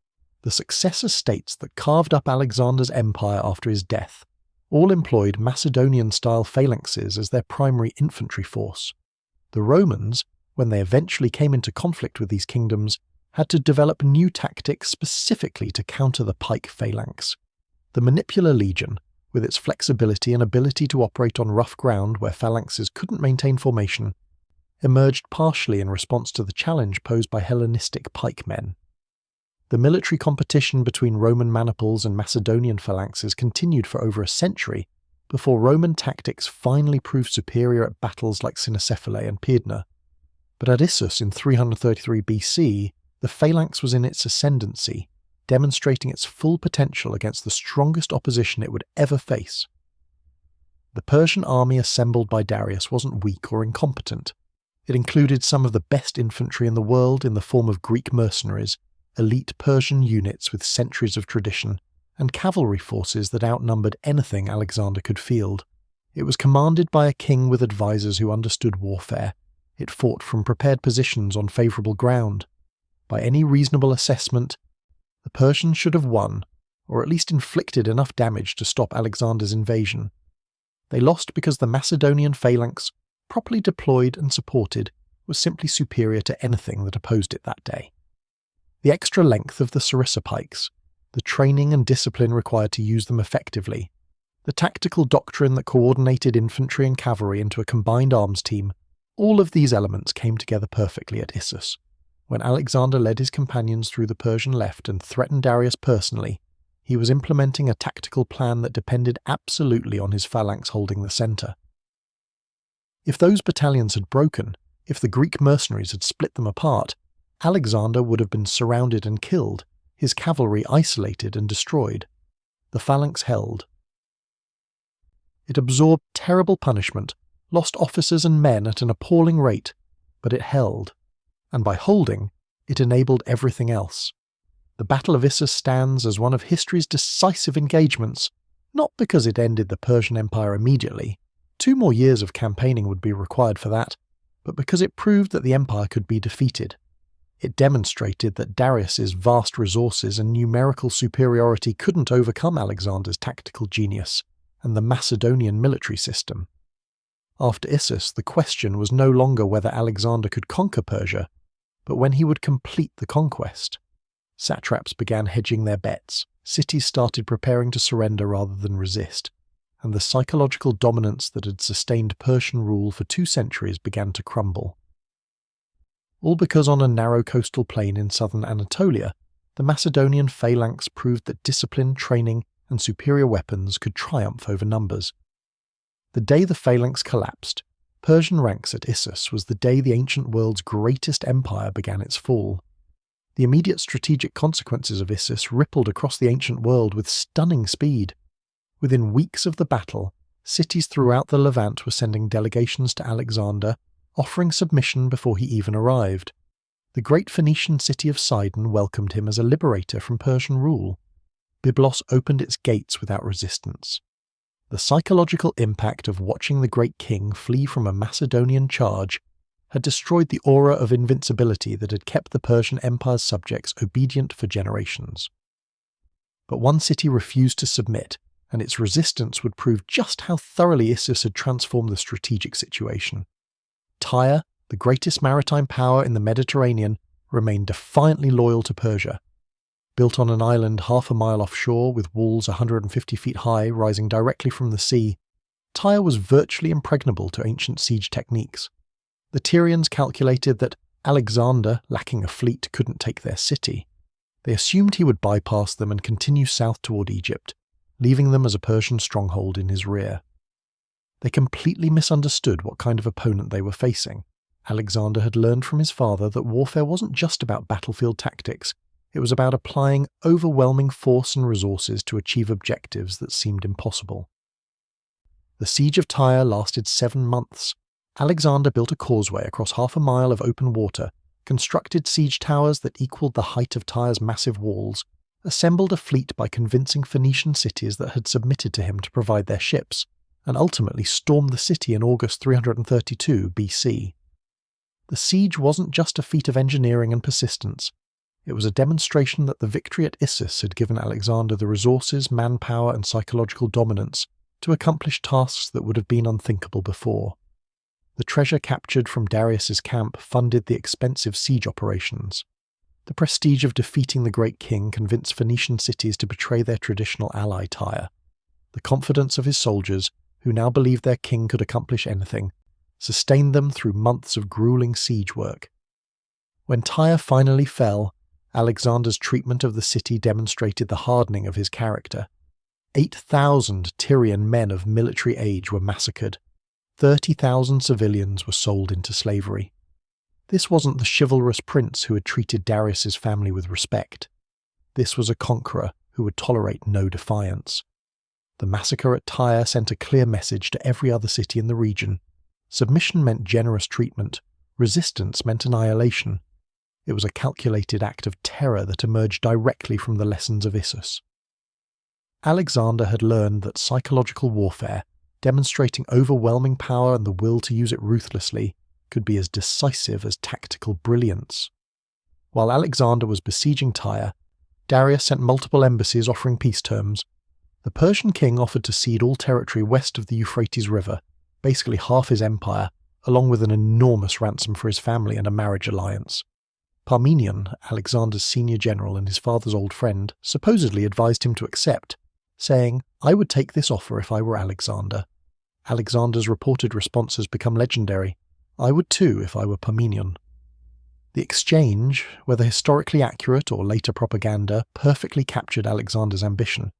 the successor states that carved up Alexander's empire after his death, all employed Macedonian-style phalanxes as their primary infantry force. The Romans, when they eventually came into conflict with these kingdoms, had to develop new tactics specifically to counter the pike phalanx. The Manipular Legion, with its flexibility and ability to operate on rough ground where phalanxes couldn't maintain formation, emerged partially in response to the challenge posed by Hellenistic pikemen. The military competition between Roman maniples and Macedonian phalanxes continued for over a century before Roman tactics finally proved superior at battles like Cynocephalae and Pydna. But at Issus in 333 BC, the phalanx was in its ascendancy, demonstrating its full potential against the strongest opposition it would ever face. The Persian army assembled by Darius wasn't weak or incompetent. It included some of the best infantry in the world in the form of Greek mercenaries, elite Persian units with centuries of tradition, and cavalry forces that outnumbered anything Alexander could field. It was commanded by a king with advisors who understood warfare. It fought from prepared positions on favourable ground. By any reasonable assessment, the Persians should have won, or at least inflicted enough damage to stop Alexander's invasion. They lost because the Macedonian phalanx, properly deployed and supported, was simply superior to anything that opposed it that day. The extra length of the sarissa pikes, the training and discipline required to use them effectively, the tactical doctrine that coordinated infantry and cavalry into a combined arms team, all of these elements came together perfectly at Issus, when Alexander led his companions through the Persian left and threatened Darius personally. He was implementing a tactical plan that depended absolutely on his phalanx holding the centre. If those battalions had broken, if the Greek mercenaries had split them apart, Alexander would have been surrounded and killed, his cavalry isolated and destroyed. The phalanx held. It absorbed terrible punishment, lost officers and men at an appalling rate, but it held. And by holding, it enabled everything else. The Battle of Issus stands as one of history's decisive engagements, not because it ended the Persian Empire immediately. 2 more years of campaigning would be required for that, but because it proved that the empire could be defeated. It demonstrated that Darius's vast resources and numerical superiority couldn't overcome Alexander's tactical genius and the Macedonian military system. After Issus, the question was no longer whether Alexander could conquer Persia, but when he would complete the conquest. Satraps began hedging their bets, cities started preparing to surrender rather than resist, and the psychological dominance that had sustained Persian rule for 2 centuries began to crumble. All because on a narrow coastal plain in southern Anatolia, the Macedonian phalanx proved that discipline, training, and superior weapons could triumph over numbers. The day the phalanx collapsed, Persian ranks at Issus, was the day the ancient world's greatest empire began its fall. The immediate strategic consequences of Issus rippled across the ancient world with stunning speed. Within weeks of the battle, cities throughout the Levant were sending delegations to Alexander, offering submission before he even arrived. The great Phoenician city of Sidon welcomed him as a liberator from Persian rule. Byblos opened its gates without resistance. The psychological impact of watching the great king flee from a Macedonian charge had destroyed the aura of invincibility that had kept the Persian Empire's subjects obedient for generations. But one city refused to submit, and its resistance would prove just how thoroughly Issus had transformed the strategic situation. Tyre, the greatest maritime power in the Mediterranean, remained defiantly loyal to Persia. Built on an island half a mile offshore with walls 150 feet high rising directly from the sea, Tyre was virtually impregnable to ancient siege techniques. The Tyrians calculated that Alexander, lacking a fleet, couldn't take their city. They assumed he would bypass them and continue south toward Egypt, leaving them as a Persian stronghold in his rear. They completely misunderstood what kind of opponent they were facing. Alexander had learned from his father that warfare wasn't just about battlefield tactics, it was about applying overwhelming force and resources to achieve objectives that seemed impossible. The siege of Tyre lasted 7 months. Alexander built a causeway across half a mile of open water, constructed siege towers that equaled the height of Tyre's massive walls, assembled a fleet by convincing Phoenician cities that had submitted to him to provide their ships, and ultimately stormed the city in August 332 BC. The siege wasn't just a feat of engineering and persistence. It was a demonstration that the victory at Issus had given Alexander the resources, manpower, and psychological dominance to accomplish tasks that would have been unthinkable before. The treasure captured from Darius's camp funded the expensive siege operations. The prestige of defeating the great king convinced Phoenician cities to betray their traditional ally Tyre. The confidence of his soldiers, who now believed their king could accomplish anything, sustained them through months of grueling siege work. When Tyre finally fell, Alexander's treatment of the city demonstrated the hardening of his character. 8,000 Tyrian men of military age were massacred. 30,000 civilians were sold into slavery. This wasn't the chivalrous prince who had treated Darius's family with respect. This was a conqueror who would tolerate no defiance. The massacre at Tyre sent a clear message to every other city in the region. Submission meant generous treatment. Resistance meant annihilation. It was a calculated act of terror that emerged directly from the lessons of Issus. Alexander had learned that psychological warfare, demonstrating overwhelming power and the will to use it ruthlessly, could be as decisive as tactical brilliance. While Alexander was besieging Tyre, Darius sent multiple embassies offering peace terms. The Persian king offered to cede all territory west of the Euphrates River, basically half his empire, along with an enormous ransom for his family and a marriage alliance. Parmenion, Alexander's senior general and his father's old friend, supposedly advised him to accept, saying, "I would take this offer if I were Alexander." Alexander's reported response has become legendary. "I would too if I were Parmenion." The exchange, whether historically accurate or later propaganda, perfectly captured Alexander's ambition.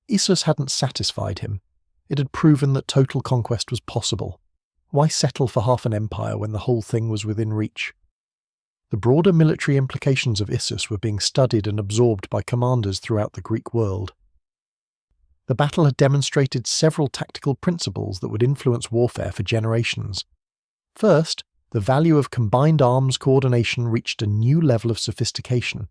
Issus hadn't satisfied him. It had proven that total conquest was possible. Why settle for half an empire when the whole thing was within reach? The broader military implications of Issus were being studied and absorbed by commanders throughout the Greek world. The battle had demonstrated several tactical principles that would influence warfare for generations. First, the value of combined arms coordination reached a new level of sophistication.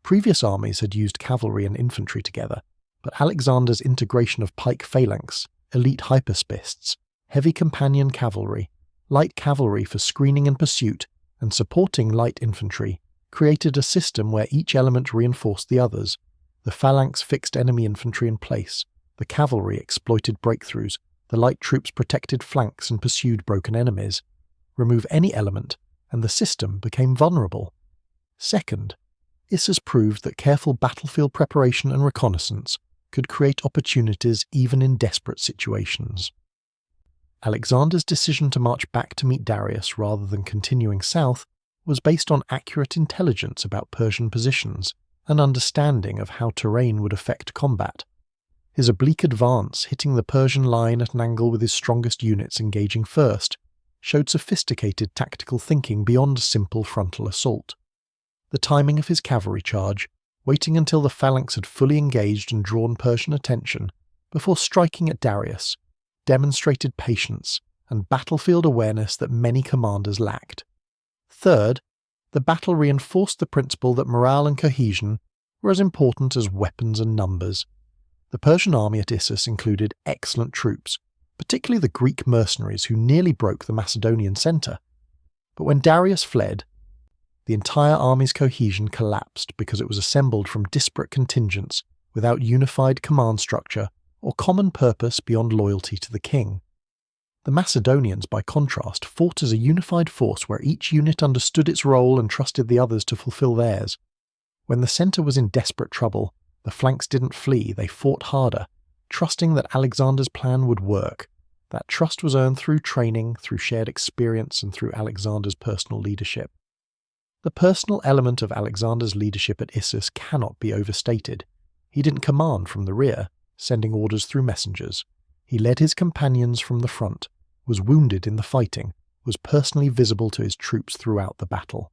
Previous armies had used cavalry and infantry together, but Alexander's integration of pike phalanx, elite hyperspists, heavy companion cavalry, light cavalry for screening and pursuit, and supporting light infantry, created a system where each element reinforced the others. The phalanx fixed enemy infantry in place, the cavalry exploited breakthroughs, the light troops protected flanks and pursued broken enemies. Remove any element, and the system became vulnerable. Second, Issus proved that careful battlefield preparation and reconnaissance could create opportunities even in desperate situations. Alexander's decision to march back to meet Darius rather than continuing south was based on accurate intelligence about Persian positions and understanding of how terrain would affect combat. His oblique advance, hitting the Persian line at an angle with his strongest units engaging first, showed sophisticated tactical thinking beyond a simple frontal assault. The timing of his cavalry charge, waiting until the phalanx had fully engaged and drawn Persian attention, before striking at Darius, demonstrated patience and battlefield awareness that many commanders lacked. Third, the battle reinforced the principle that morale and cohesion were as important as weapons and numbers. The Persian army at Issus included excellent troops, particularly the Greek mercenaries who nearly broke the Macedonian centre. But when Darius fled, the entire army's cohesion collapsed because it was assembled from disparate contingents without unified command structure or common purpose beyond loyalty to the king. The Macedonians, by contrast, fought as a unified force where each unit understood its role and trusted the others to fulfill theirs. When the centre was in desperate trouble, the flanks didn't flee, they fought harder, trusting that Alexander's plan would work. That trust was earned through training, through shared experience, and through Alexander's personal leadership. The personal element of Alexander's leadership at Issus cannot be overstated. He didn't command from the rear, sending orders through messengers. He led his companions from the front, was wounded in the fighting, was personally visible to his troops throughout the battle.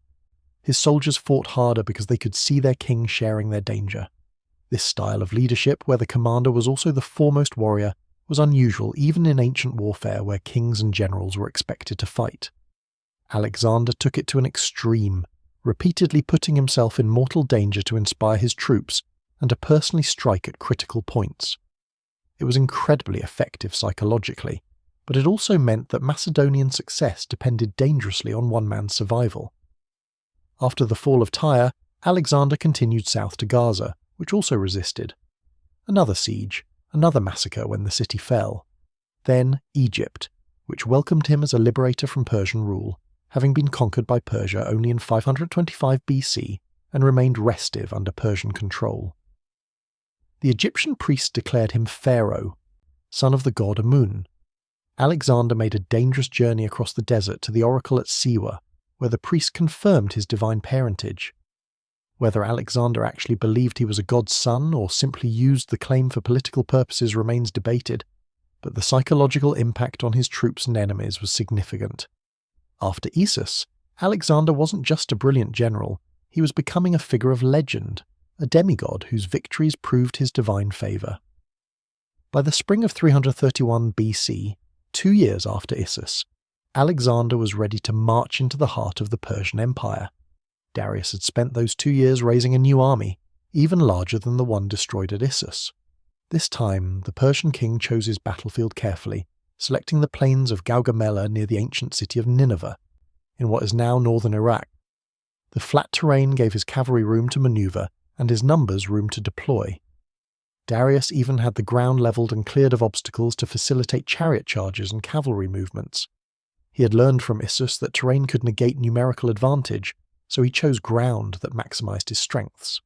His soldiers fought harder because they could see their king sharing their danger. This style of leadership, where the commander was also the foremost warrior, was unusual even in ancient warfare where kings and generals were expected to fight. Alexander took it to an extreme, repeatedly putting himself in mortal danger to inspire his troops and to personally strike at critical points. It was incredibly effective psychologically, but it also meant that Macedonian success depended dangerously on one man's survival. After the fall of Tyre, Alexander continued south to Gaza, which also resisted. Another siege, another massacre when the city fell. Then Egypt, which welcomed him as a liberator from Persian rule, having been conquered by Persia only in 525 BC and remained restive under Persian control. The Egyptian priests declared him Pharaoh, son of the god Amun. Alexander made a dangerous journey across the desert to the oracle at Siwa, where the priest confirmed his divine parentage. Whether Alexander actually believed he was a god's son or simply used the claim for political purposes remains debated, but the psychological impact on his troops and enemies was significant. After Issus, Alexander wasn't just a brilliant general, he was becoming a figure of legend, a demigod whose victories proved his divine favour. By the spring of 331 BC, 2 years after Issus, Alexander was ready to march into the heart of the Persian Empire. Darius had spent those 2 years raising a new army, even larger than the one destroyed at Issus. This time, the Persian king chose his battlefield carefully, selecting the plains of Gaugamela near the ancient city of Nineveh, in what is now northern Iraq. The flat terrain gave his cavalry room to maneuver and his numbers room to deploy. Darius even had the ground levelled and cleared of obstacles to facilitate chariot charges and cavalry movements. He had learned from Issus that terrain could negate numerical advantage, so he chose ground that maximised his strengths.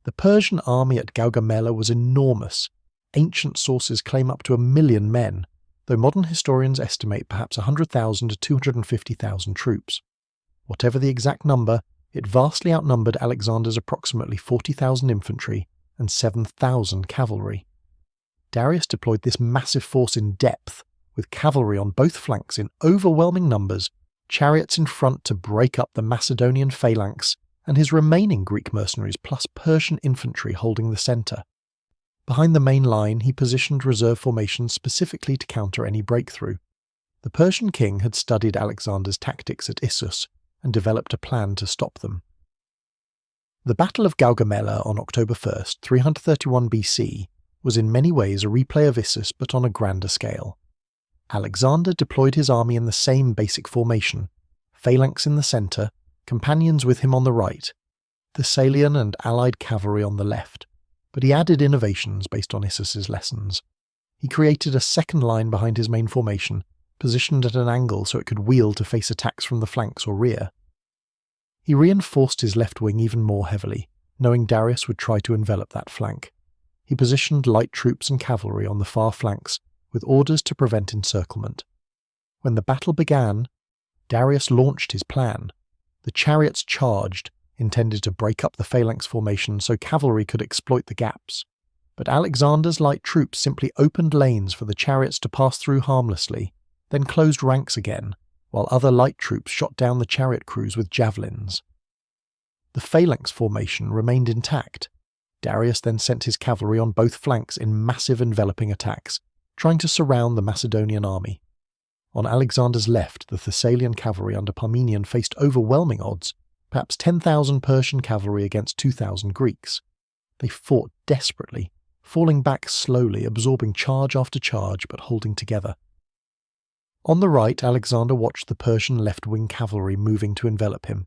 The Persian army at Gaugamela was enormous. Ancient sources claim up to 1 million men, though modern historians estimate perhaps 100,000 to 250,000 troops. Whatever the exact number, it vastly outnumbered Alexander's approximately 40,000 infantry and 7,000 cavalry. Darius deployed this massive force in depth, with cavalry on both flanks in overwhelming numbers, chariots in front to break up the Macedonian Phalanx, and his remaining Greek mercenaries plus Persian infantry holding the centre. Behind the main line, he positioned reserve formations specifically to counter any breakthrough. The Persian king had studied Alexander's tactics at Issus and developed a plan to stop them. The Battle of Gaugamela on October 1st, 331 BC, was in many ways a replay of Issus but on a grander scale. Alexander deployed his army in the same basic formation, phalanx in the centre, companions with him on the right, Thessalian and allied cavalry on the left, but he added innovations based on Issus's lessons. He created a second line behind his main formation, positioned at an angle so it could wheel to face attacks from the flanks or rear. He reinforced his left wing even more heavily, knowing Darius would try to envelop that flank. He positioned light troops and cavalry on the far flanks, with orders to prevent encirclement. When the battle began, Darius launched his plan. The chariots charged, intended to break up the phalanx formation so cavalry could exploit the gaps. But Alexander's light troops simply opened lanes for the chariots to pass through harmlessly, then closed ranks again, while other light troops shot down the chariot crews with javelins. The phalanx formation remained intact. Darius then sent his cavalry on both flanks in massive enveloping attacks, trying to surround the Macedonian army. On Alexander's left, the Thessalian cavalry under Parmenion faced overwhelming odds, perhaps 10,000 Persian cavalry against 2,000 Greeks. They fought desperately, falling back slowly, absorbing charge after charge but holding together. On the right, Alexander watched the Persian left-wing cavalry moving to envelop him,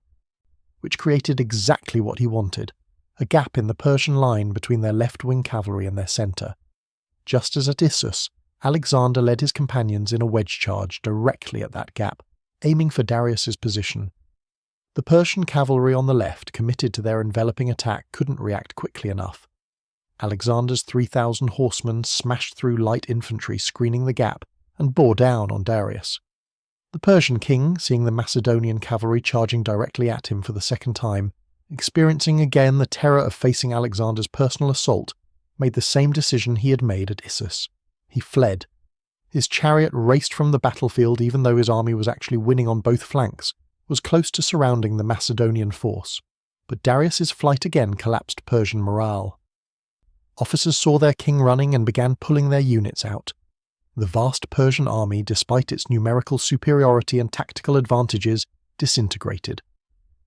which created exactly what he wanted, a gap in the Persian line between their left-wing cavalry and their centre. Just as at Issus, Alexander led his companions in a wedge charge directly at that gap, aiming for Darius's position. The Persian cavalry on the left, committed to their enveloping attack, couldn't react quickly enough. Alexander's 3,000 horsemen smashed through light infantry screening the gap and bore down on Darius. The Persian king, seeing the Macedonian cavalry charging directly at him for the second time, experiencing again the terror of facing Alexander's personal assault, made the same decision he had made at Issus. He fled. His chariot raced from the battlefield even though his army was actually winning on both flanks, was close to surrounding the Macedonian force. But Darius's flight again collapsed Persian morale. Officers saw their king running and began pulling their units out. The vast Persian army, despite its numerical superiority and tactical advantages, disintegrated.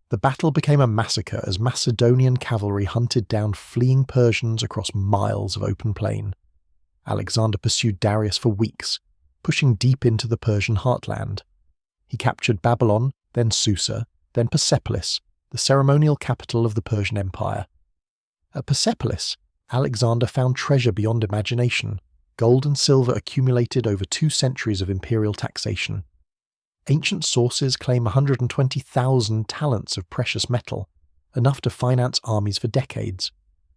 The battle became a massacre as Macedonian cavalry hunted down fleeing Persians across miles of open plain. Alexander pursued Darius for weeks, pushing deep into the Persian heartland. He captured Babylon, then Susa, then Persepolis, the ceremonial capital of the Persian Empire. At Persepolis, Alexander found treasure beyond imagination, gold and silver accumulated over 2 centuries of imperial taxation. Ancient sources claim 120,000 talents of precious metal, enough to finance armies for decades.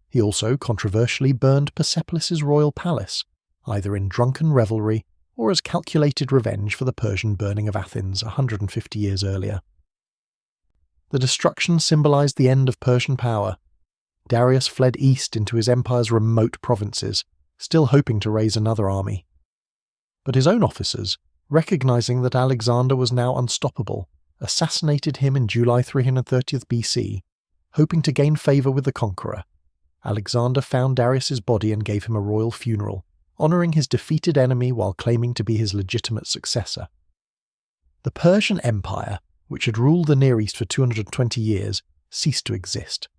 He also controversially burned Persepolis' royal palace, either in drunken revelry or as calculated revenge for the Persian burning of Athens 150 years earlier. The destruction symbolized the end of Persian power. Darius fled east into his empire's remote provinces, still hoping to raise another army. But his own officers, recognizing that Alexander was now unstoppable, assassinated him in July 330 BC, hoping to gain favour with the conqueror. Alexander found Darius's body and gave him a royal funeral, honouring his defeated enemy while claiming to be his legitimate successor. The Persian Empire, which had ruled the Near East for 220 years, ceased to exist.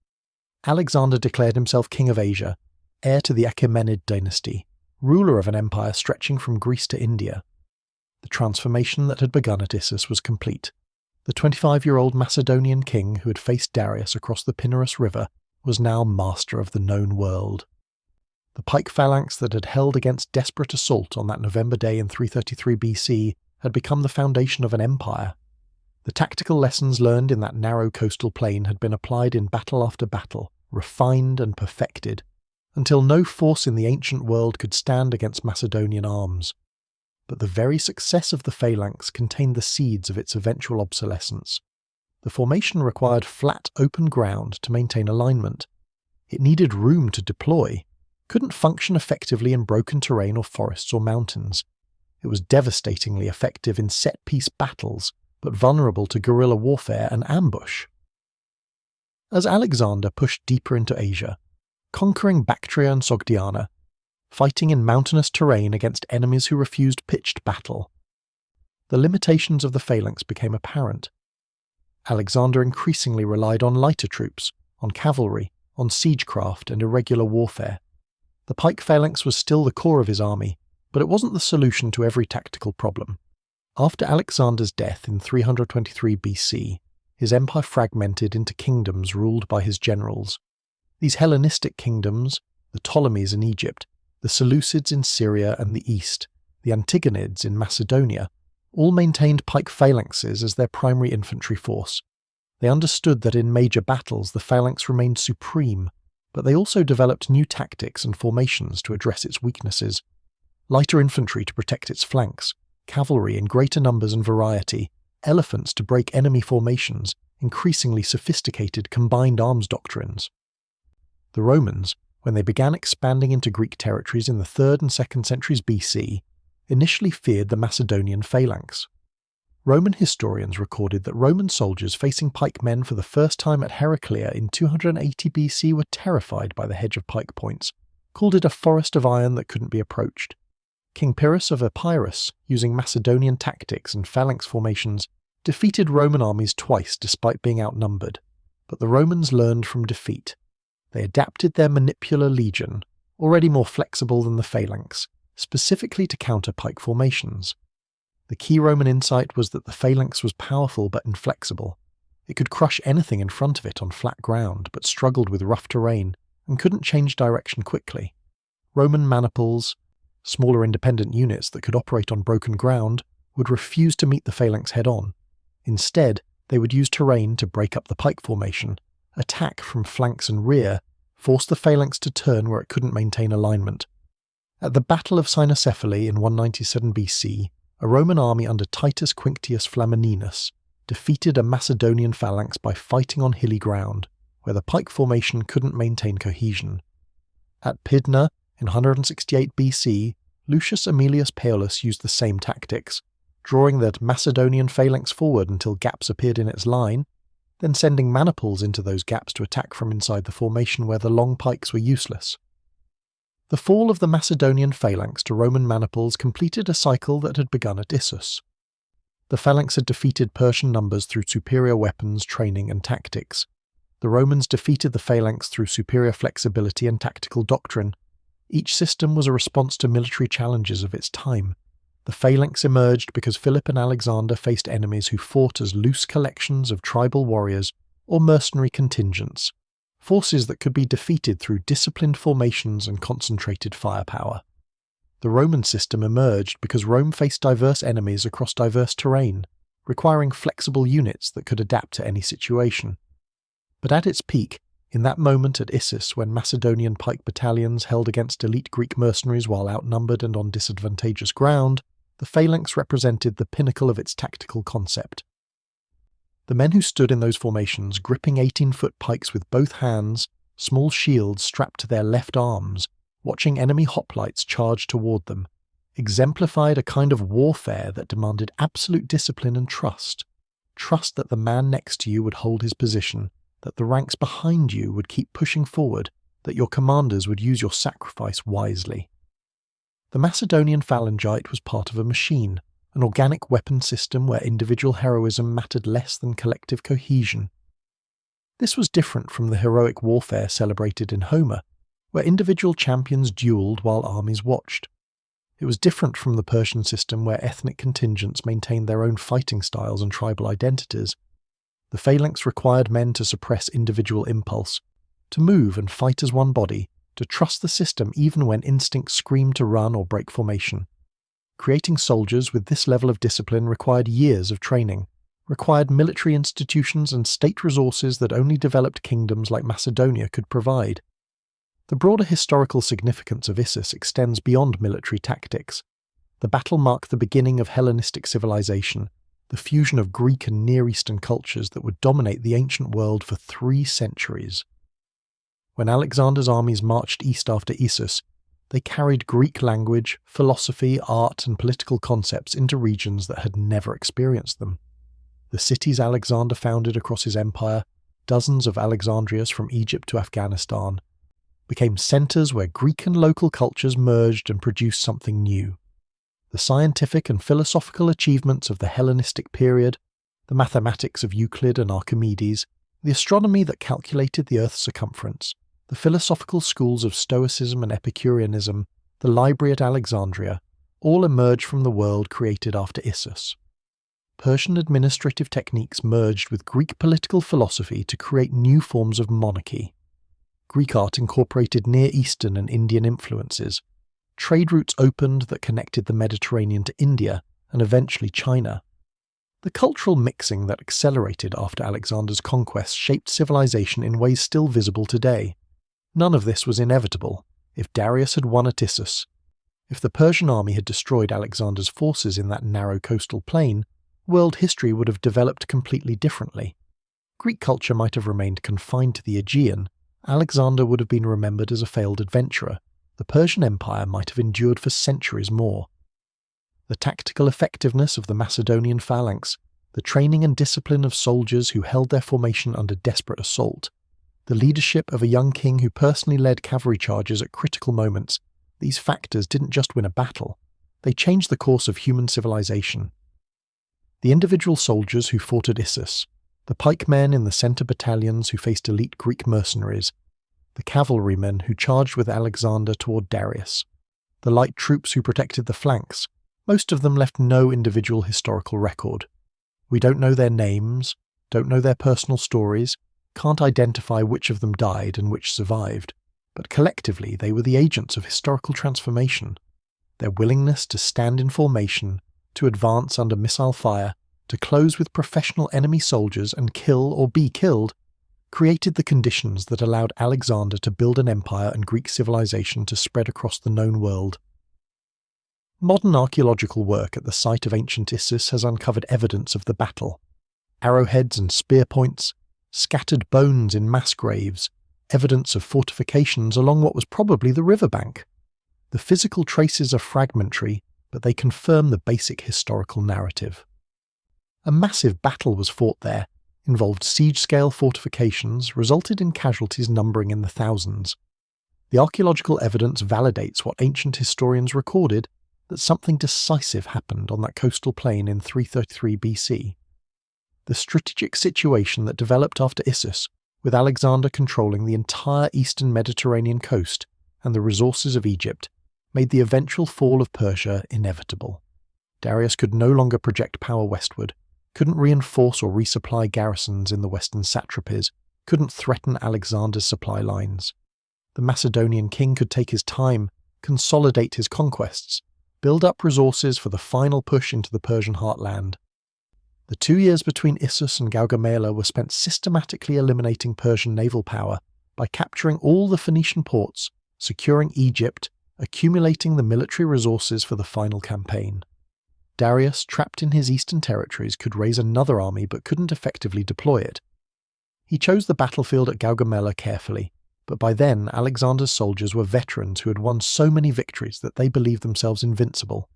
Alexander declared himself king of Asia, heir to the Achaemenid dynasty, ruler of an empire stretching from Greece to India. The transformation that had begun at Issus was complete. The 25-year-old Macedonian king who had faced Darius across the Pinarus River was now master of the known world. The pike phalanx that had held against desperate assault on that November day in 333 BC had become the foundation of an empire. The tactical lessons learned in that narrow coastal plain had been applied in battle after battle, refined and perfected, until no force in the ancient world could stand against Macedonian arms. But the very success of the phalanx contained the seeds of its eventual obsolescence. The formation required flat, open ground to maintain alignment. It needed room to deploy, couldn't function effectively in broken terrain or forests or mountains. It was devastatingly effective in set-piece battles, but vulnerable to guerrilla warfare and ambush. As Alexander pushed deeper into Asia, conquering Bactria and Sogdiana, fighting in mountainous terrain against enemies who refused pitched battle, the limitations of the phalanx became apparent. Alexander increasingly relied on lighter troops, on cavalry, on siegecraft and irregular warfare. The pike phalanx was still the core of his army, but it wasn't the solution to every tactical problem. After Alexander's death in 323 BC, his empire fragmented into kingdoms ruled by his generals. These Hellenistic kingdoms, the Ptolemies in Egypt, the Seleucids in Syria and the East, the Antigonids in Macedonia, all maintained pike phalanxes as their primary infantry force. They understood that in major battles the phalanx remained supreme, but they also developed new tactics and formations to address its weaknesses. Lighter infantry to protect its flanks, cavalry in greater numbers and variety, elephants to break enemy formations, increasingly sophisticated combined arms doctrines. The Romans, when they began expanding into Greek territories in the 3rd and 2nd centuries BC, initially feared the Macedonian phalanx. Roman historians recorded that Roman soldiers facing pikemen for the first time at Heraclea in 280 BC were terrified by the hedge of pike points, called it a forest of iron that couldn't be approached. King Pyrrhus of Epirus, using Macedonian tactics and phalanx formations, defeated Roman armies twice despite being outnumbered, but the Romans learned from defeat. They adapted their manipular legion, already more flexible than the phalanx, specifically to counter pike formations. The key Roman insight was that the phalanx was powerful but inflexible. It could crush anything in front of it on flat ground, but struggled with rough terrain and couldn't change direction quickly. Roman maniples, smaller independent units that could operate on broken ground, would refuse to meet the phalanx head-on. Instead, they would use terrain to break up the pike formation, attack from flanks and rear, force the phalanx to turn where it couldn't maintain alignment. At the Battle of Cynocephalae in 197 BC, a Roman army under Titus Quinctius Flamininus defeated a Macedonian phalanx by fighting on hilly ground, where the pike formation couldn't maintain cohesion. At Pydna, in 168 BC, Lucius Aemilius Paeolus used the same tactics, drawing the Macedonian phalanx forward until gaps appeared in its line, then sending maniples into those gaps to attack from inside the formation where the long pikes were useless. The fall of the Macedonian phalanx to Roman maniples completed a cycle that had begun at Issus. The phalanx had defeated Persian numbers through superior weapons, training and tactics. The Romans defeated the phalanx through superior flexibility and tactical doctrine. Each system was a response to military challenges of its time. The phalanx emerged because Philip and Alexander faced enemies who fought as loose collections of tribal warriors or mercenary contingents, forces that could be defeated through disciplined formations and concentrated firepower. The Roman system emerged because Rome faced diverse enemies across diverse terrain, requiring flexible units that could adapt to any situation. But at its peak, in that moment at Issus when Macedonian pike battalions held against elite Greek mercenaries while outnumbered and on disadvantageous ground, the phalanx represented the pinnacle of its tactical concept. The men who stood in those formations, gripping 18-foot pikes with both hands, small shields strapped to their left arms, watching enemy hoplites charge toward them, exemplified a kind of warfare that demanded absolute discipline and trust. Trust that the man next to you would hold his position, that the ranks behind you would keep pushing forward, that your commanders would use your sacrifice wisely. The Macedonian Phalangite was part of a machine, an organic weapon system where individual heroism mattered less than collective cohesion. This was different from the heroic warfare celebrated in Homer, where individual champions duelled while armies watched. It was different from the Persian system where ethnic contingents maintained their own fighting styles and tribal identities. The phalanx required men to suppress individual impulse, to move and fight as one body, to trust the system even when instincts screamed to run or break formation. Creating soldiers with this level of discipline required years of training, required military institutions and state resources that only developed kingdoms like Macedonia could provide. The broader historical significance of Issus extends beyond military tactics. The battle marked the beginning of Hellenistic civilization, the fusion of Greek and Near Eastern cultures that would dominate the ancient world for 3 centuries. When Alexander's armies marched east after Issus, they carried Greek language, philosophy, art, and political concepts into regions that had never experienced them. The cities Alexander founded across his empire, dozens of Alexandrias from Egypt to Afghanistan, became centres where Greek and local cultures merged and produced something new. The scientific and philosophical achievements of the Hellenistic period, the mathematics of Euclid and Archimedes, the astronomy that calculated the Earth's circumference, the philosophical schools of Stoicism and Epicureanism, the library at Alexandria, all emerged from the world created after Issus. Persian administrative techniques merged with Greek political philosophy to create new forms of monarchy. Greek art incorporated Near Eastern and Indian influences. Trade routes opened that connected the Mediterranean to India and eventually China. The cultural mixing that accelerated after Alexander's conquest shaped civilization in ways still visible today. None of this was inevitable. If Darius had won at Issus, if the Persian army had destroyed Alexander's forces in that narrow coastal plain, world history would have developed completely differently. Greek culture might have remained confined to the Aegean. Alexander would have been remembered as a failed adventurer. The Persian Empire might have endured for centuries more. The tactical effectiveness of the Macedonian phalanx, the training and discipline of soldiers who held their formation under desperate assault, the leadership of a young king who personally led cavalry charges at critical moments, these factors didn't just win a battle, they changed the course of human civilization. The individual soldiers who fought at Issus, the pikemen in the centre battalions who faced elite Greek mercenaries, the cavalrymen who charged with Alexander toward Darius, the light troops who protected the flanks, most of them left no individual historical record. We don't know their names, don't know their personal stories, can't identify which of them died and which survived, but collectively they were the agents of historical transformation. Their willingness to stand in formation, to advance under missile fire, to close with professional enemy soldiers and kill or be killed, created the conditions that allowed Alexander to build an empire and Greek civilization to spread across the known world. Modern archaeological work at the site of ancient Issus has uncovered evidence of the battle. Arrowheads and spear points, scattered bones in mass graves, evidence of fortifications along what was probably the riverbank. The physical traces are fragmentary, but they confirm the basic historical narrative. A massive battle was fought there, involved siege-scale fortifications, resulted in casualties numbering in the thousands. The archaeological evidence validates what ancient historians recorded, that something decisive happened on that coastal plain in 333 BC. The strategic situation that developed after Issus, with Alexander controlling the entire eastern Mediterranean coast and the resources of Egypt, made the eventual fall of Persia inevitable. Darius could no longer project power westward, couldn't reinforce or resupply garrisons in the western satrapies, couldn't threaten Alexander's supply lines. The Macedonian king could take his time, consolidate his conquests, build up resources for the final push into the Persian heartland. The 2 years between Issus and Gaugamela were spent systematically eliminating Persian naval power by capturing all the Phoenician ports, securing Egypt, accumulating the military resources for the final campaign. Darius, trapped in his eastern territories, could raise another army but couldn't effectively deploy it. He chose the battlefield at Gaugamela carefully, but by then Alexander's soldiers were veterans who had won so many victories that they believed themselves invincible.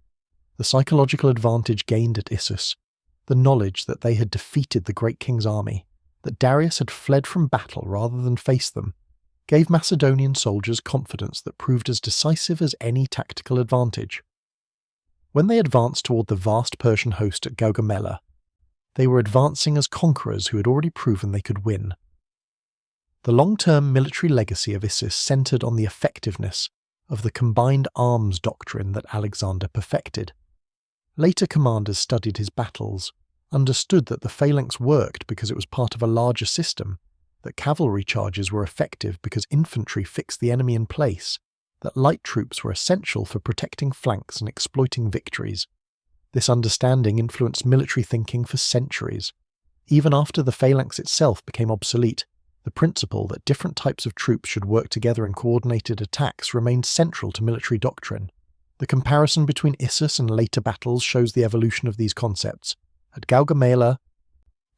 The psychological advantage gained at Issus, the knowledge that they had defeated the great king's army, that Darius had fled from battle rather than face them, gave Macedonian soldiers confidence that proved as decisive as any tactical advantage. When they advanced toward the vast Persian host at Gaugamela, they were advancing as conquerors who had already proven they could win. The long-term military legacy of Issus centered on the effectiveness of the combined arms doctrine that Alexander perfected. Later commanders studied his battles, understood that the phalanx worked because it was part of a larger system, that cavalry charges were effective because infantry fixed the enemy in place, that light troops were essential for protecting flanks and exploiting victories. This understanding influenced military thinking for centuries. Even after the phalanx itself became obsolete, the principle that different types of troops should work together in coordinated attacks remained central to military doctrine. The comparison between Issus and later battles shows the evolution of these concepts. At Gaugamela,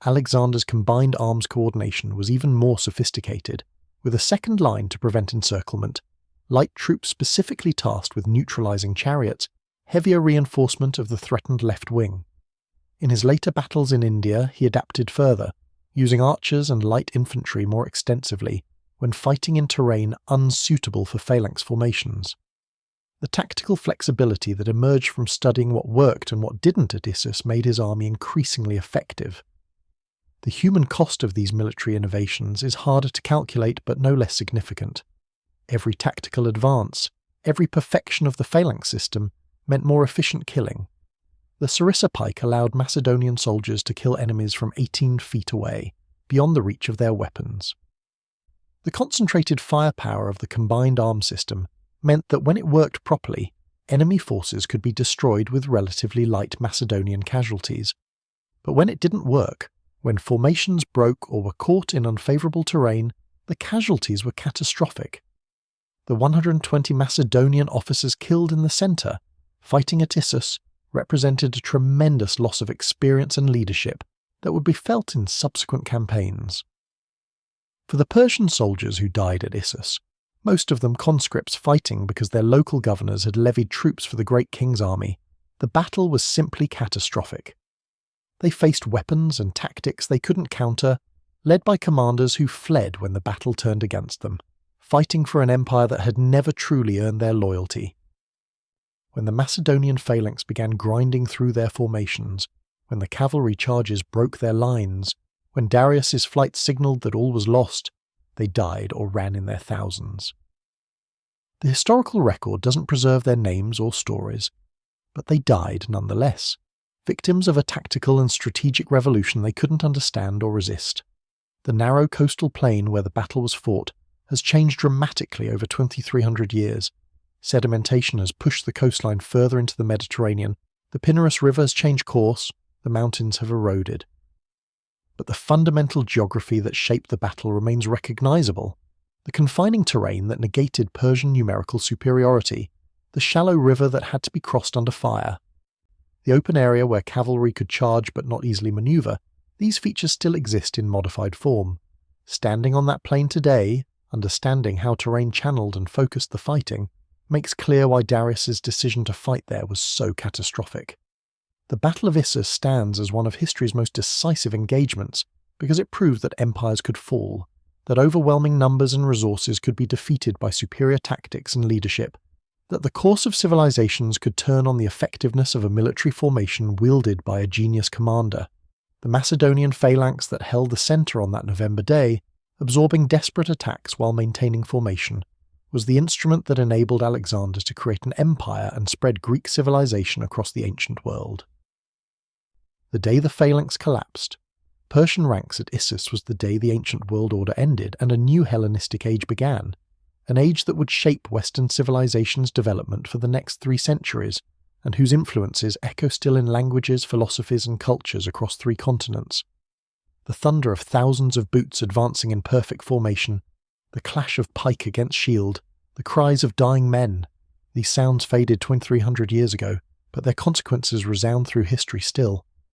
Alexander's combined arms coordination was even more sophisticated, with a second line to prevent encirclement, light troops specifically tasked with neutralizing chariots, heavier reinforcement of the threatened left wing. In his later battles in India, he adapted further, using archers and light infantry more extensively when fighting in terrain unsuitable for phalanx formations. The tactical flexibility that emerged from studying what worked and what didn't at Issus made his army increasingly effective. The human cost of these military innovations is harder to calculate but no less significant. Every tactical advance, every perfection of the phalanx system meant more efficient killing. The sarissa pike allowed Macedonian soldiers to kill enemies from 18 feet away, beyond the reach of their weapons. The concentrated firepower of the combined arms system meant that when it worked properly, enemy forces could be destroyed with relatively light Macedonian casualties. But when it didn't work, when formations broke or were caught in unfavourable terrain, the casualties were catastrophic. The 120 Macedonian officers killed in the centre, fighting at Issus, represented a tremendous loss of experience and leadership that would be felt in subsequent campaigns. For the Persian soldiers who died at Issus, most of them conscripts fighting because their local governors had levied troops for the great king's army, the battle was simply catastrophic. They faced weapons and tactics they couldn't counter, led by commanders who fled when the battle turned against them, fighting for an empire that had never truly earned their loyalty. When the Macedonian phalanx began grinding through their formations, when the cavalry charges broke their lines, when Darius's flight signalled that all was lost, they died or ran in their thousands. The historical record doesn't preserve their names or stories, but they died nonetheless, victims of a tactical and strategic revolution they couldn't understand or resist. The narrow coastal plain where the battle was fought has changed dramatically over 2,300 years. Sedimentation has pushed the coastline further into the Mediterranean, the Pinarus River has changed course, the mountains have eroded. But the fundamental geography that shaped the battle remains recognizable. The confining terrain that negated Persian numerical superiority, the shallow river that had to be crossed under fire, the open area where cavalry could charge but not easily maneuver, these features still exist in modified form. Standing on that plain today, understanding how terrain channeled and focused the fighting, makes clear why Darius's decision to fight there was so catastrophic. The Battle of Issus stands as one of history's most decisive engagements because it proved that empires could fall, that overwhelming numbers and resources could be defeated by superior tactics and leadership, that the course of civilizations could turn on the effectiveness of a military formation wielded by a genius commander. The Macedonian phalanx that held the centre on that November day, absorbing desperate attacks while maintaining formation, was the instrument that enabled Alexander to create an empire and spread Greek civilization across the ancient world. The day the phalanx collapsed, Persian ranks at Issus was the day the ancient world order ended and a new Hellenistic age began, an age that would shape Western civilization's development for the next 3 centuries, and whose influences echo still in languages, philosophies, and cultures across 3 continents. The thunder of thousands of boots advancing in perfect formation, the clash of pike against shield, the cries of dying men. These sounds faded 2,300 years ago, but their consequences resound through history still.